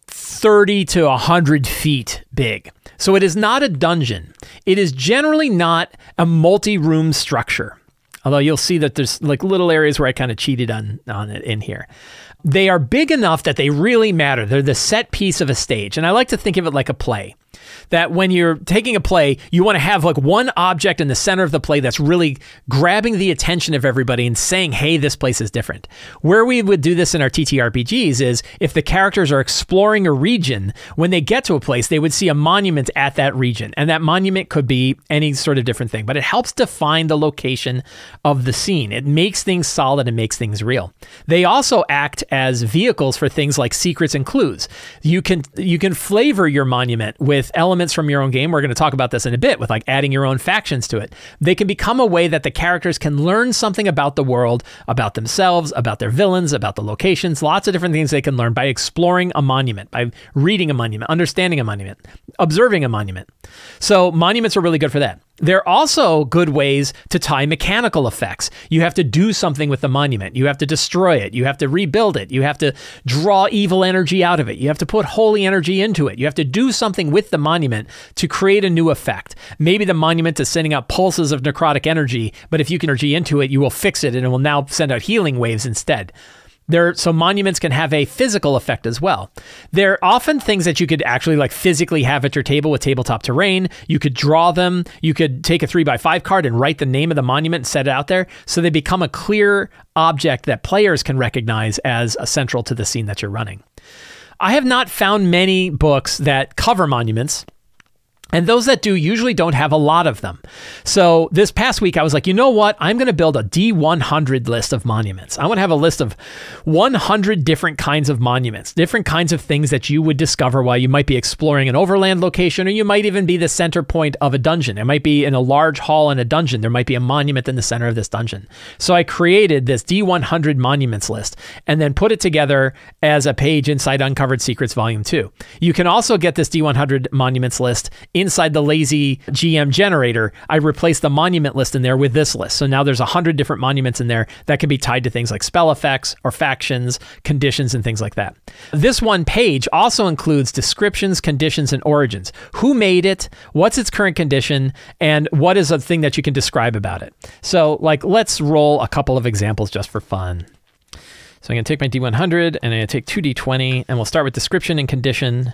30 to 100 feet big. So it is not a dungeon. It is generally not a multi-room structure. Although you'll see that there's like little areas where I kind of cheated on it in here. They are big enough that they really matter. They're the set piece of a stage. And I like to think of it like a play. That when you're taking a play, you want to have like one object in the center of the play that's really grabbing the attention of everybody and saying, hey, this place is different. Where we would do this in our TTRPGs is if the characters are exploring a region, when they get to a place, they would see a monument at that region. And that monument could be any sort of different thing, but it helps define the location of the scene. It makes things solid and makes things real. They also act as vehicles for things like secrets and clues. You can flavor your monument with elements from your own game. We're going to talk about this in a bit with like adding your own factions to it. They can become a way that the characters can learn something about the world, about themselves, about their villains, about the locations, lots of different things they can learn by exploring a monument, by reading a monument, understanding a monument, observing a monument. So monuments are really good for that. They're also good ways to tie mechanical effects. You have to do something with the monument. You have to destroy it. You have to rebuild it. You have to draw evil energy out of it. You have to put holy energy into it. You have to do something with the monument to create a new effect. Maybe the monument is sending out pulses of necrotic energy, but if you can energy into it, you will fix it and it will now send out healing waves instead. So monuments can have a physical effect as well. They're often things that you could actually like physically have at your table with tabletop terrain. You could draw them. You could take a 3x5 card and write the name of the monument and set it out there. So they become a clear object that players can recognize as essential to the scene that you're running. I have not found many books that cover monuments. And those that do usually don't have a lot of them. So this past week, I was like, you know what? I'm going to build a D100 list of monuments. I want to have a list of 100 different kinds of monuments, different kinds of things that you would discover while you might be exploring an overland location, or you might even be the center point of a dungeon. It might be in a large hall in a dungeon. There might be a monument in the center of this dungeon. So I created this D100 monuments list and then put it together as a page inside Uncovered Secrets Volume 2. You can also get this D100 monuments list inside the Lazy GM generator. I replaced the monument list in there with this list. So now there's 100 different monuments in there that can be tied to things like spell effects or factions, conditions, and things like that. This one page also includes descriptions, conditions, and origins. Who made it? What's its current condition? And what is a thing that you can describe about it? So like, let's roll a couple of examples just for fun. So I'm going to take my D100 and I'm going to take 2D20, and we'll start with description and condition.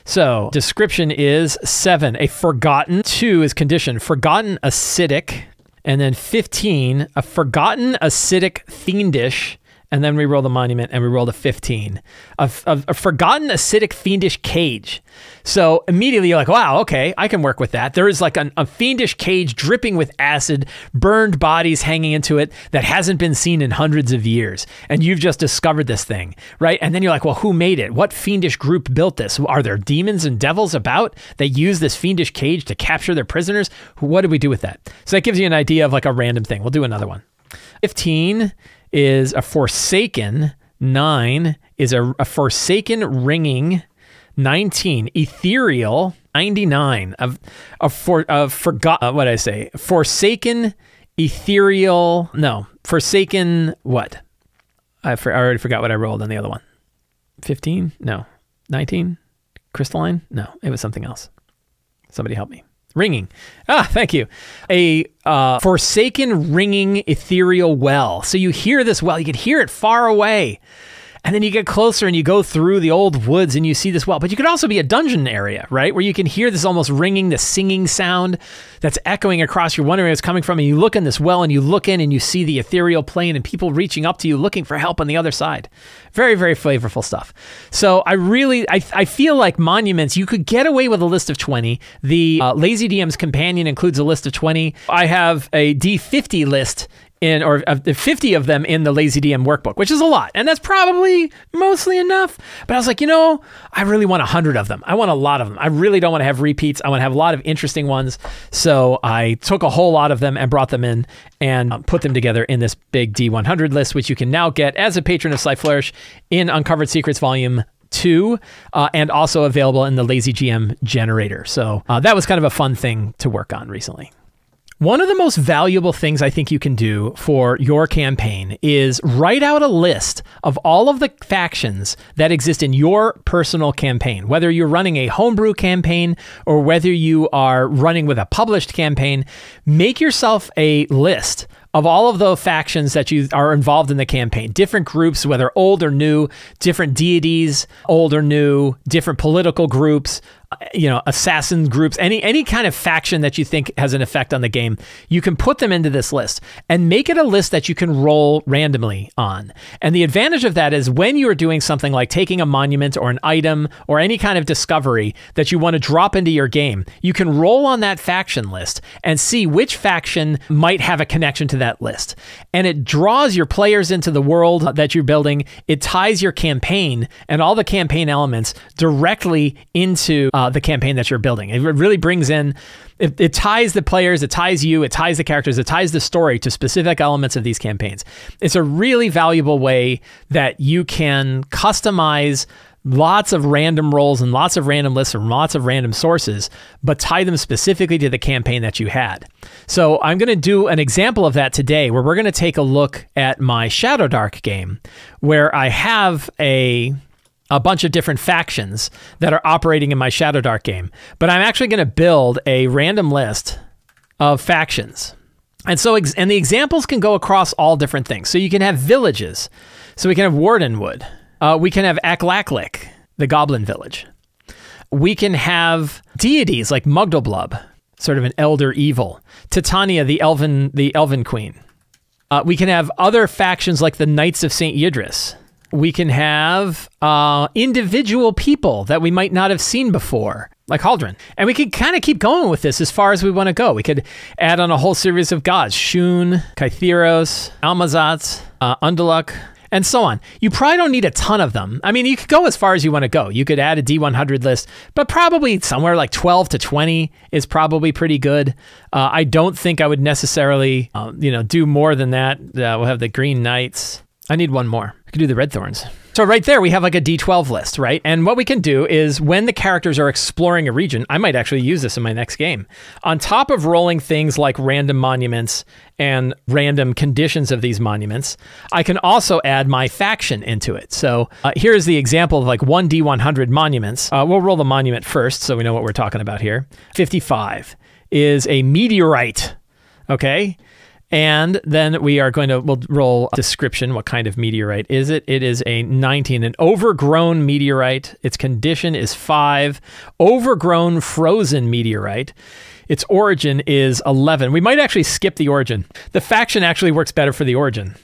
So description is 7, a forgotten. 2 is condition, forgotten acidic. And then 15, a forgotten acidic fiendish. And then we roll the monument and we roll the 15. A forgotten acidic fiendish cage. So immediately you're like, wow, okay, I can work with that. There is like a fiendish cage dripping with acid, burned bodies hanging into it that hasn't been seen in hundreds of years. And you've just discovered this thing, right? And then you're like, well, who made it? What fiendish group built this? Are there demons and devils about that use this fiendish cage to capture their prisoners? What do we do with that? So that gives you an idea of like a random thing. We'll do another one. 15 is a forsaken. 9 is a forsaken ringing. 19, ethereal. 99, what did I say? Forsaken, ethereal, no, forsaken what? I already forgot what I rolled on the other one. 15? No. 19? Crystalline? No, it was something else. Somebody help me. Ringing. Ah, thank you. A forsaken ringing ethereal well. So you hear this well, you can hear it far away. And then you get closer and you go through the old woods and you see this well. But you could also be a dungeon area, right? Where you can hear this almost ringing, this singing sound that's echoing across. You're wondering where it's coming from. And you look in this well and you look in and you see the ethereal plane and people reaching up to you looking for help on the other side. Very, very flavorful stuff. So I feel like monuments, you could get away with a list of 20. The Lazy DM's Companion includes a list of 20. I have a D50 list or 50 of them in the Lazy DM workbook, which is a lot. And that's probably mostly enough. But I was like, I really want 100 of them. I want a lot of them. I really don't want to have repeats. I want to have a lot of interesting ones. So I took a whole lot of them and brought them in and put them together in this big D100 list, which you can now get as a patron of Sly Flourish in Uncovered Secrets Volume 2, and also available in the Lazy GM generator. So that was kind of a fun thing to work on recently. One of the most valuable things I think you can do for your campaign is write out a list of all of the factions that exist in your personal campaign. Whether you're running a homebrew campaign or whether you are running with a published campaign, make yourself a list of all of the factions that you are involved in the campaign. Different groups, whether old or new, different deities, old or new, different political groups, assassin groups, any kind of faction that you think has an effect on the game, you can put them into this list and make it a list that you can roll randomly on. And the advantage of that is when you are doing something like taking a monument or an item or any kind of discovery that you want to drop into your game, you can roll on that faction list and see which faction might have a connection to that list. And it draws your players into the world that you're building. It ties your campaign and all the campaign elements directly into the campaign that you're building. It really brings in, it ties the players, it ties you, it ties the characters, it ties the story to specific elements of these campaigns. It's a really valuable way that you can customize lots of random rolls and lots of random lists from lots of random sources, but tie them specifically to the campaign that you had. So I'm going to do an example of that today, where we're going to take a look at my Shadow Dark game, where I have a bunch of different factions that are operating in my Shadow Dark game. But I'm actually going to build a random list of factions. And so, and the examples can go across all different things. So you can have villages. So we can have Wardenwood. We can have Aklaklik, the Goblin Village. We can have deities like Mugdalblub, sort of an elder evil. Titania, the Elven Queen. We can have other factions like the Knights of St. Yidris. We can have individual people that we might not have seen before, like Haldren. And we could kind of keep going with this as far as we want to go. We could add on a whole series of gods: Shun, Kytheros, Almazat, Undaluk, and so on. You probably don't need a ton of them. I mean, you could go as far as you want to go. You could add a D100 list, but probably somewhere like 12 to 20 is probably pretty good. I don't think I would necessarily, do more than that. We'll have the Green Knights. I need one more. I could do the Red Thorns. So right there, we have like a D12 list, right? And what we can do is when the characters are exploring a region, I might actually use this in my next game. On top of rolling things like random monuments and random conditions of these monuments, I can also add my faction into it. So here's the example of like one D100 monuments. We'll roll the monument first so we know what we're talking about here. 55 is a meteorite, okay? And then we'll roll description. What kind of meteorite is it? It is a 19, an overgrown meteorite. Its condition is 5. Overgrown frozen meteorite. Its origin is 11. We might actually skip the origin. The faction actually works better for the origin.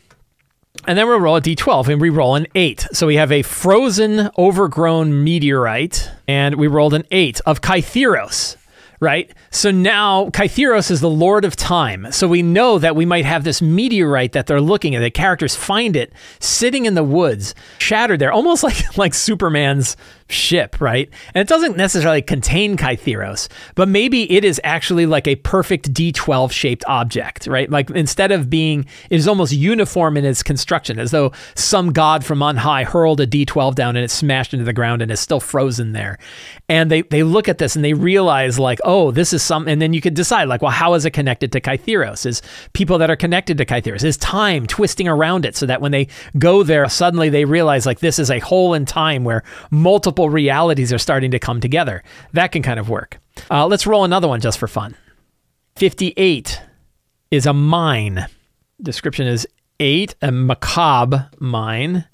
And then we'll roll a d12 and we roll an 8. So we have a frozen, overgrown meteorite, and we rolled an 8 of Kytheros. Right? So now Kytheros is the Lord of Time. So we know that we might have this meteorite that they're looking at. The characters find it sitting in the woods, shattered there, almost like Superman's ship, right? And it doesn't necessarily contain Kytheros, but maybe it is actually like a perfect D12 shaped object, right? Like instead of being, it is almost uniform in its construction, as though some god from on high hurled a D12 down and it smashed into the ground and is still frozen there. And they look at this and they realize like, oh, this is something, and then you could decide like, well, how is it connected to Kytheros? Is people that are connected to Kytheros? Is time twisting around it so that when they go there, suddenly they realize like this is a hole in time where multiple realities are starting to come together. That can kind of work. Let's roll another one just for fun. 58 is a mine. Description is 8, a macabre mine.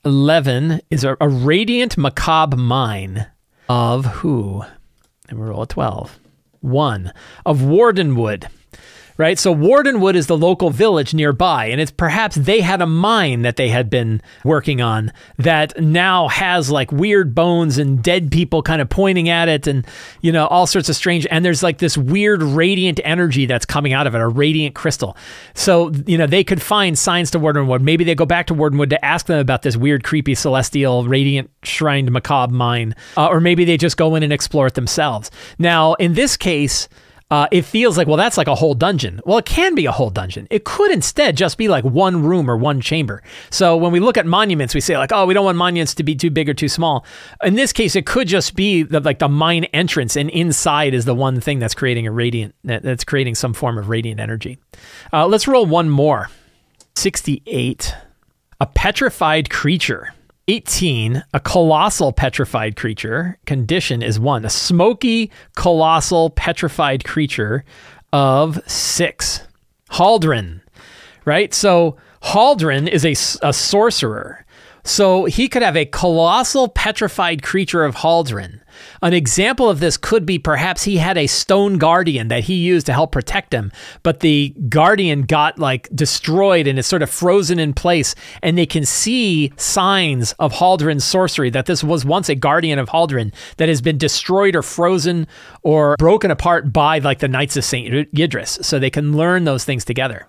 11 is a radiant macabre mine of who? And we roll a 12. 1 of Wardenwood. Right? So Wardenwood is the local village nearby, and it's perhaps they had a mine that they had been working on that now has like weird bones and dead people kind of pointing at it and, you know, all sorts of strange, and there's like this weird radiant energy that's coming out of it, a radiant crystal. So, you know, they could find signs to Wardenwood. Maybe they go back to Wardenwood to ask them about this weird, creepy, celestial, radiant, shrined, macabre mine, or maybe they just go in and explore it themselves. Now, in this case, it feels like, well, that's like a whole dungeon. Well, it can be a whole dungeon. It could instead just be like one room or one chamber. So when we look at monuments, we say like, oh, we don't want monuments to be too big or too small. In this case, it could just be like the mine entrance, and inside is the one thing that's creating that's creating some form of radiant energy. Let's roll one more. 68, a petrified creature. 18, a colossal petrified creature. Condition is 1, a smoky, colossal petrified creature of 6. Haldren, right? So Haldren is a sorcerer. So he could have a colossal petrified creature of Haldren. An example of this could be perhaps he had a stone guardian that he used to help protect him, but the guardian got like destroyed and is sort of frozen in place, and they can see signs of Haldren's sorcery, that this was once a guardian of Haldren that has been destroyed or frozen or broken apart by like the Knights of St. Yidris, so they can learn those things together.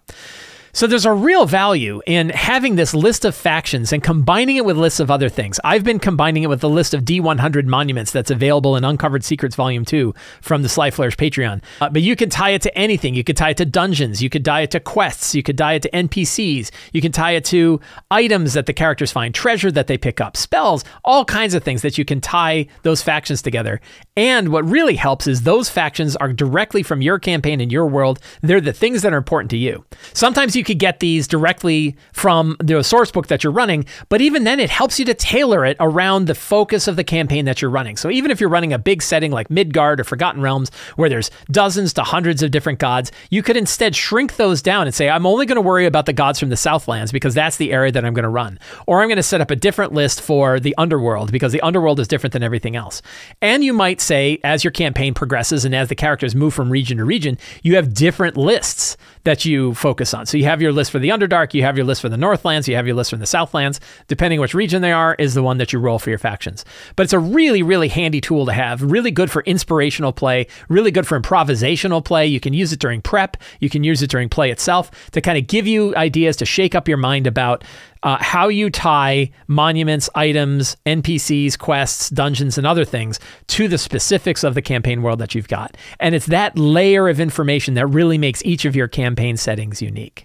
So there's a real value in having this list of factions and combining it with lists of other things. I've been combining it with the list of D100 monuments that's available in Uncovered Secrets Volume 2 from the Sly Flourish Patreon. But you can tie it to anything. You could tie it to dungeons. You could tie it to quests. You could tie it to NPCs. You can tie it to items that the characters find, treasure that they pick up, spells, all kinds of things that you can tie those factions together. And what really helps is those factions are directly from your campaign and your world. They're the things that are important to you. Sometimes you could get these directly from the source book that you're running, but even then it helps you to tailor it around the focus of the campaign that you're running. So even if you're running a big setting like Midgard or Forgotten Realms, where there's dozens to hundreds of different gods, you could instead shrink those down and say, I'm only going to worry about the gods from the Southlands because that's the area that I'm going to run. Or I'm going to set up a different list for the underworld because the underworld is different than everything else. And you might say, as your campaign progresses and as the characters move from region to region, you have different lists that you focus on. So you have your list for the Underdark, you have your list for the Northlands, you have your list for the Southlands. Depending which region they are is the one that you roll for your factions. But it's a really, really handy tool to have. Really good for inspirational play, really good for improvisational play. You can use it during prep, you can use it during play itself to kind of give you ideas to shake up your mind about how you tie monuments, items, NPCs, quests, dungeons, and other things to the specifics of the campaign world that you've got. And it's that layer of information that really makes each of your campaign settings unique.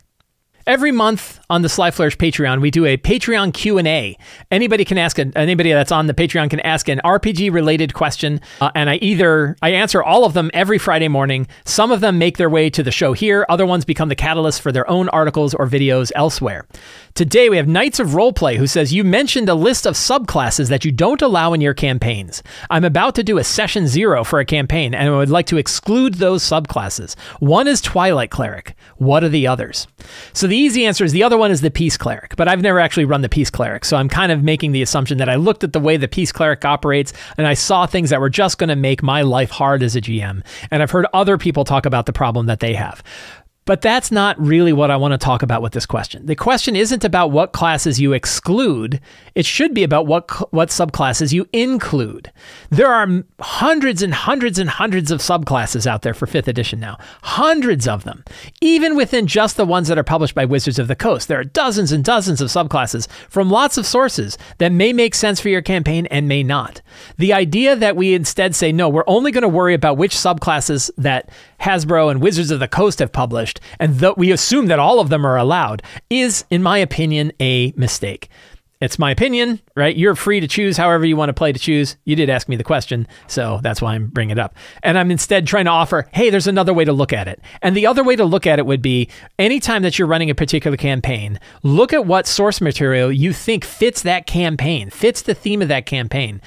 Every month on the Sly Flourish Patreon, we do a Patreon Q&A. Anybody that's on the Patreon can ask an RPG-related question, and I answer all of them every Friday morning. Some of them make their way to the show here. Other ones become the catalyst for their own articles or videos elsewhere. Today, we have Knights of Roleplay, who says, you mentioned a list of subclasses that you don't allow in your campaigns. I'm about to do a session 0 for a campaign, and I would like to exclude those subclasses. One is Twilight Cleric. What are the others? So the easy answer is the other one is the Peace Cleric, but I've never actually run the Peace Cleric, so I'm kind of making the assumption that I looked at the way the Peace Cleric operates, and I saw things that were just going to make my life hard as a GM, and I've heard other people talk about the problem that they have. But that's not really what I want to talk about with this question. The question isn't about what classes you exclude. It should be about what subclasses you include. There are hundreds and hundreds and hundreds of subclasses out there for 5th edition now. Hundreds of them. Even within just the ones that are published by Wizards of the Coast, there are dozens and dozens of subclasses from lots of sources that may make sense for your campaign and may not. The idea that we instead say, no, we're only going to worry about which subclasses that Hasbro and Wizards of the Coast have published, and we assume that all of them are allowed, is, in my opinion, a mistake. It's my opinion, right? You're free to choose however you want to play to choose. You did ask me the question, so that's why I'm bringing it up. And I'm instead trying to offer, hey, there's another way to look at it. And the other way to look at it would be, anytime that you're running a particular campaign, look at what source material you think fits that campaign, fits the theme of that campaign.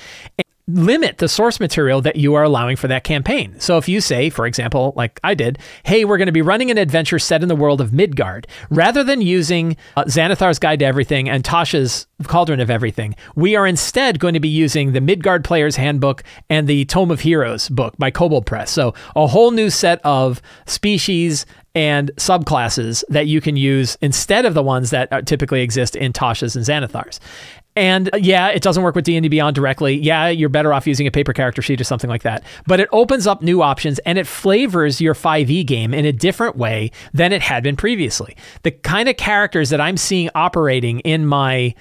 Limit the source material that you are allowing for that campaign. So if you say, for example, like I did, hey, we're going to be running an adventure set in the world of Midgard, rather than using Xanathar's Guide to Everything and Tasha's Cauldron of Everything, we are instead going to be using the Midgard Player's Handbook and the Tome of Heroes book by Kobold Press. So a whole new set of species and subclasses that you can use instead of the ones that typically exist in Tasha's and Xanathar's. And yeah, it doesn't work with D&D Beyond directly. Yeah, you're better off using a paper character sheet or something like that. But it opens up new options and it flavors your 5e game in a different way than it had been previously. The kind of characters that I'm seeing operating in my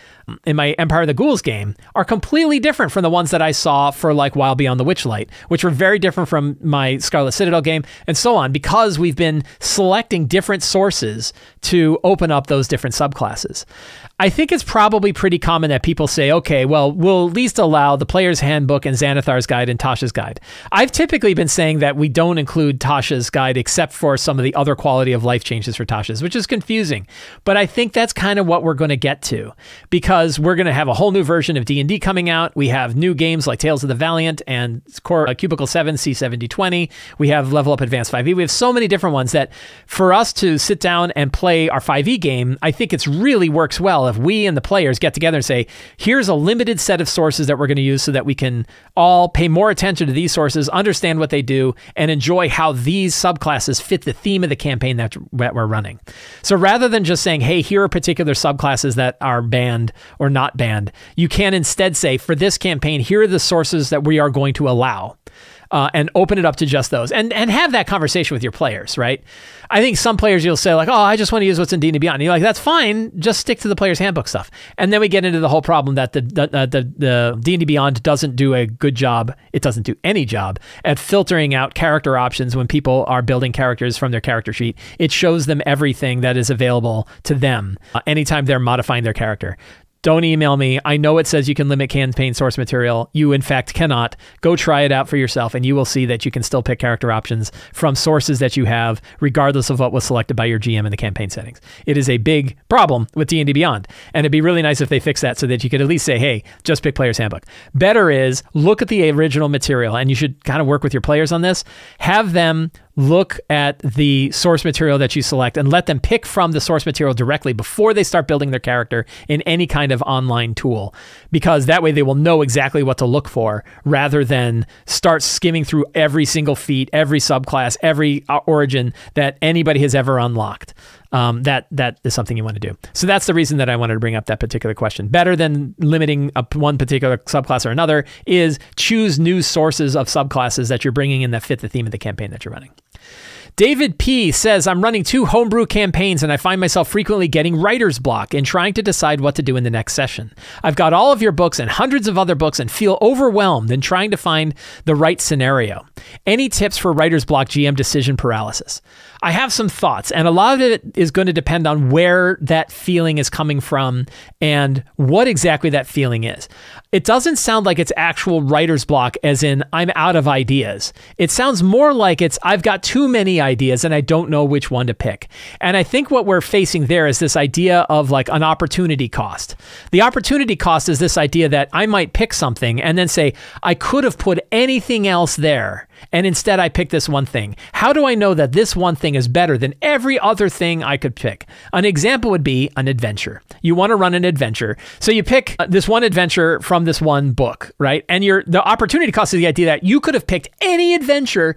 Empire of the Ghouls game are completely different from the ones that I saw for like Wild Beyond the Witchlight, which were very different from my Scarlet Citadel game and so on, because we've been selecting different sources to open up those different subclasses. I think it's probably pretty common that people say, okay, well, we'll at least allow the Player's Handbook and Xanathar's Guide and Tasha's Guide. I've typically been saying that we don't include Tasha's Guide except for some of the other quality of life changes for Tasha's, which is confusing. But I think that's kind of what we're going to get to, because we're going to have a whole new version of D&D coming out. We have new games like Tales of the Valiant and Cubicle 7, C7020. We have Level Up Advanced 5e. We have so many different ones that for us to sit down and play our 5e game, I think it's really works well if we and the players get together and say, here's a limited set of sources that we're going to use so that we can all pay more attention to these sources, understand what they do, and enjoy how these subclasses fit the theme of the campaign that we're running. So rather than just saying, hey, here are particular subclasses that are banned or not banned, you can instead say, for this campaign, here are the sources that we are going to allow. And open it up to just those, and have that conversation with your players, right? I think some players you'll say like, oh, I just want to use what's in D&D Beyond. And you're like, that's fine, just stick to the Player's Handbook stuff. And then we get into the whole problem that the D&D Beyond doesn't do a good job, it doesn't do any job at filtering out character options when people are building characters from their character sheet. It shows them everything that is available to them anytime they're modifying their character. Don't email me. I know it says you can limit campaign source material. You, in fact, cannot. Go try it out for yourself, and you will see that you can still pick character options from sources that you have, regardless of what was selected by your GM in the campaign settings. It is a big problem with D&D Beyond, and it'd be really nice if they fix that so that you could at least say, hey, just pick Player's Handbook. Better is look at the original material, and you should kind of work with your players on this. Have them look at the source material that you select and let them pick from the source material directly before they start building their character in any kind of online tool, because that way they will know exactly what to look for rather than start skimming through every single feat, every subclass, every origin that anybody has ever unlocked. That is something you want to do. So that's the reason that I wanted to bring up that particular question. Better than limiting one particular subclass or another is choose new sources of subclasses that you're bringing in that fit the theme of the campaign that you're running. David P. says, I'm running 2 homebrew campaigns and I find myself frequently getting writer's block and trying to decide what to do in the next session. I've got all of your books and hundreds of other books and feel overwhelmed in trying to find the right scenario. Any tips for writer's block GM decision paralysis? I have some thoughts, and a lot of it is going to depend on where that feeling is coming from and what exactly that feeling is. It doesn't sound like it's actual writer's block as in I'm out of ideas. It sounds more like it's I've got too many ideas and I don't know which one to pick. And I think what we're facing there is this idea of like an opportunity cost. The opportunity cost is this idea that I might pick something and then say, I could have put anything else there, and instead I picked this one thing. How do I know that this one thing is better than every other thing I could pick? An example would be an adventure. You want to run an adventure. So you pick this one adventure from this one book, right? And the opportunity cost is the idea that you could have picked any adventure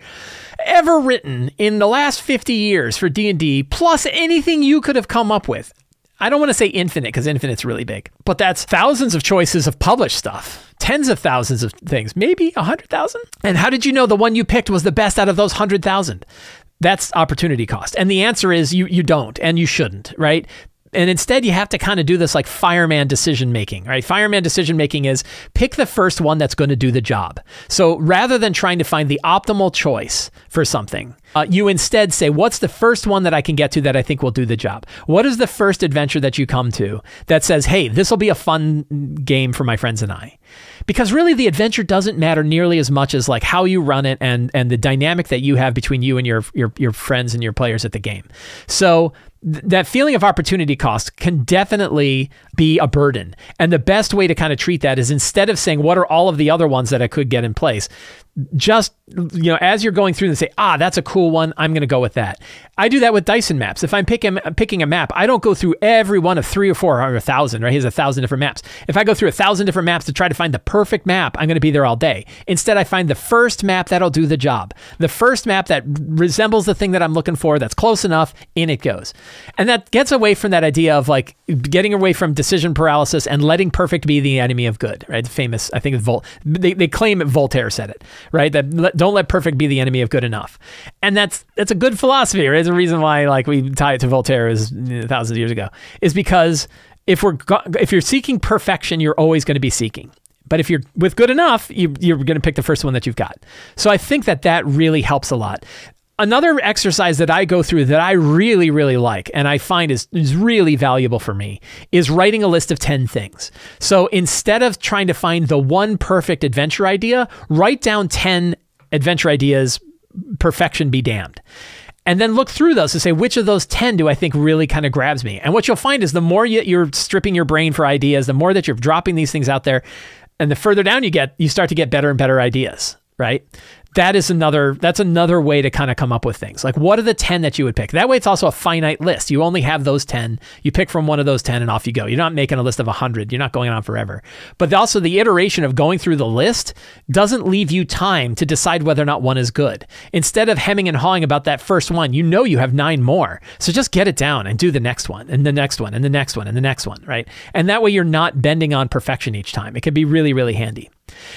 ever written in the last 50 years for D&D, plus anything you could have come up with. I don't want to say infinite because infinite's really big, but that's thousands of choices of published stuff, tens of thousands of things, maybe 100,000. And how did you know the one you picked was the best out of those 100,000? That's opportunity cost. And the answer is you don't, and you shouldn't, right? And instead, you have to kind of do this like fireman decision making, right? Fireman decision making is pick the first one that's going to do the job. So rather than trying to find the optimal choice for something, you instead say, what's the first one that I can get to that I think will do the job? What is the first adventure that you come to that says, hey, this will be a fun game for my friends and I? Because really the adventure doesn't matter nearly as much as like how you run it and the dynamic that you have between you and your friends and your players at the game. So that feeling of opportunity cost can definitely be a burden. And the best way to kind of treat that is instead of saying, what are all of the other ones that I could get in place? Just, as you're going through and say, that's a cool one, I'm going to go with that. I do that with Dyson maps. If I'm picking a map, I don't go through every one of 3 or 4 or 1,000, right? He has 1,000 different maps. If I go through 1,000 different maps to try to find the perfect map, I'm going to be there all day. Instead, I find the first map that'll do the job. The first map that resembles the thing that I'm looking for, that's close enough, in it goes. And that gets away from that idea of like getting away from decision paralysis and letting perfect be the enemy of good, right? The famous, I think they claim that Voltaire said it, right? That don't let perfect be the enemy of good enough. And that's a good philosophy, right? It's a reason why like we tie it to Voltaire thousands of years ago, is because if you're seeking perfection, you're always going to be seeking. But if you're with good enough, you're going to pick the first one that you've got. So I think that really helps a lot. Another exercise that I go through that I really, really like and I find is really valuable for me is writing a list of 10 things. So instead of trying to find the one perfect adventure idea, write down 10 adventure ideas, perfection be damned. And then look through those to say, which of those 10 do I think really kind of grabs me? And what you'll find is the more you're stripping your brain for ideas, the more that you're dropping these things out there, and the further down you get, you start to get better and better ideas, right? That's another way to kind of come up with things. Like, what are the 10 that you would pick? That way, it's also a finite list. You only have those 10. You pick from one of those 10 and off you go. You're not making a list of 100. You're not going on forever. But also the iteration of going through the list doesn't leave you time to decide whether or not one is good. Instead of hemming and hawing about that first one, you have 9 more. So just get it down and do the next one and the next one and the next one and the next one, right? And that way you're not bending on perfection each time. It can be really, really handy.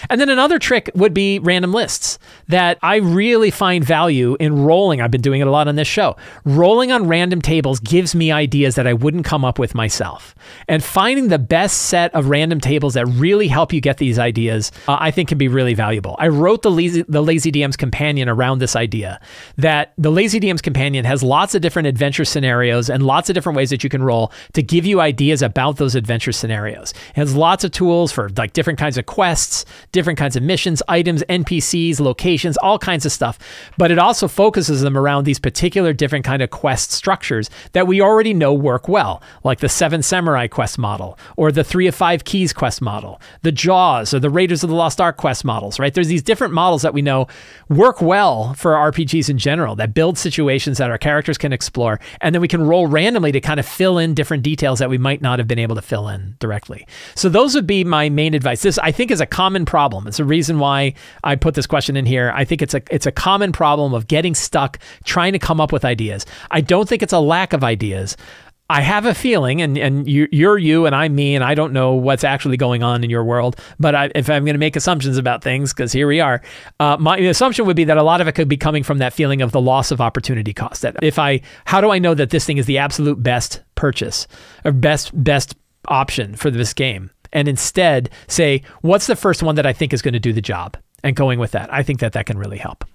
And then another trick would be random lists that I really find value in rolling. I've been doing it a lot on this show. Rolling on random tables gives me ideas that I wouldn't come up with myself. And finding the best set of random tables that really help you get these ideas, I think can be really valuable. I wrote the Lazy DM's Companion around this idea that the Lazy DM's Companion has lots of different adventure scenarios and lots of different ways that you can roll to give you ideas about those adventure scenarios. It has lots of tools for like different kinds of quests, different kinds of missions, items, NPCs, locations, all kinds of stuff. But it also focuses them around these particular different kind of quest structures that we already know work well, like the 7 Samurai quest model, or the 3 of 5 Keys quest model, the Jaws or the Raiders of the Lost Ark quest models, right? There's these different models that we know work well for RPGs in general, that build situations that our characters can explore, and then we can roll randomly to kind of fill in different details that we might not have been able to fill in directly. So those would be my main advice. This, I think, is a common problem. It's a reason why I put this question in here. I think it's a common problem of getting stuck trying to come up with ideas. I don't think it's a lack of ideas. I have a feeling, and you're you and I'm me, and I don't know what's actually going on in your world, but if I'm going to make assumptions about things, because here we are, my assumption would be that a lot of it could be coming from that feeling of the loss of opportunity cost. That how do I know that this thing is the absolute best purchase or best option for this game? And instead say, what's the first one that I think is going to do the job? And going with that, I think that can really help.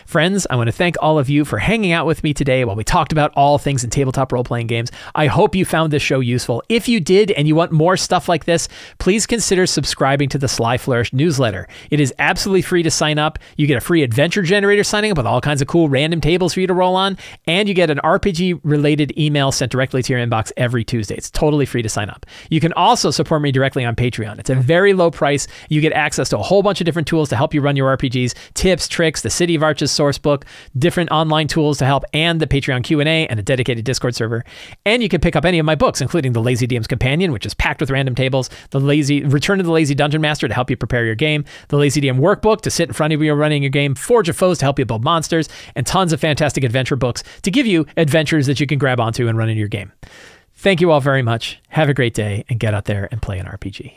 Friends, I want to thank all of you for hanging out with me today while we talked about all things in tabletop role-playing games. I hope you found this show useful. If you did and you want more stuff like this, please consider subscribing to the Sly Flourish newsletter. It is absolutely free to sign up. You get a free adventure generator signing up with all kinds of cool random tables for you to roll on, and you get an RPG-related email sent directly to your inbox every Tuesday. It's totally free to sign up. You can also support me directly on Patreon. It's a very low price. You get access to a whole bunch of different tools to help you run your RPGs, tips, tricks, the City of Arches source book, different online tools to help, and the Patreon Q&A and a dedicated Discord server. And you can pick up any of my books, including The Lazy DM's Companion, which is packed with random tables, the Return of the Lazy Dungeon Master to help you prepare your game, the Lazy DM Workbook to sit in front of you running your game, Forge of Foes to help you build monsters, and tons of fantastic adventure books to give you adventures that you can grab onto and run in your game. Thank you all very much. Have a great day, and get out there and play an RPG.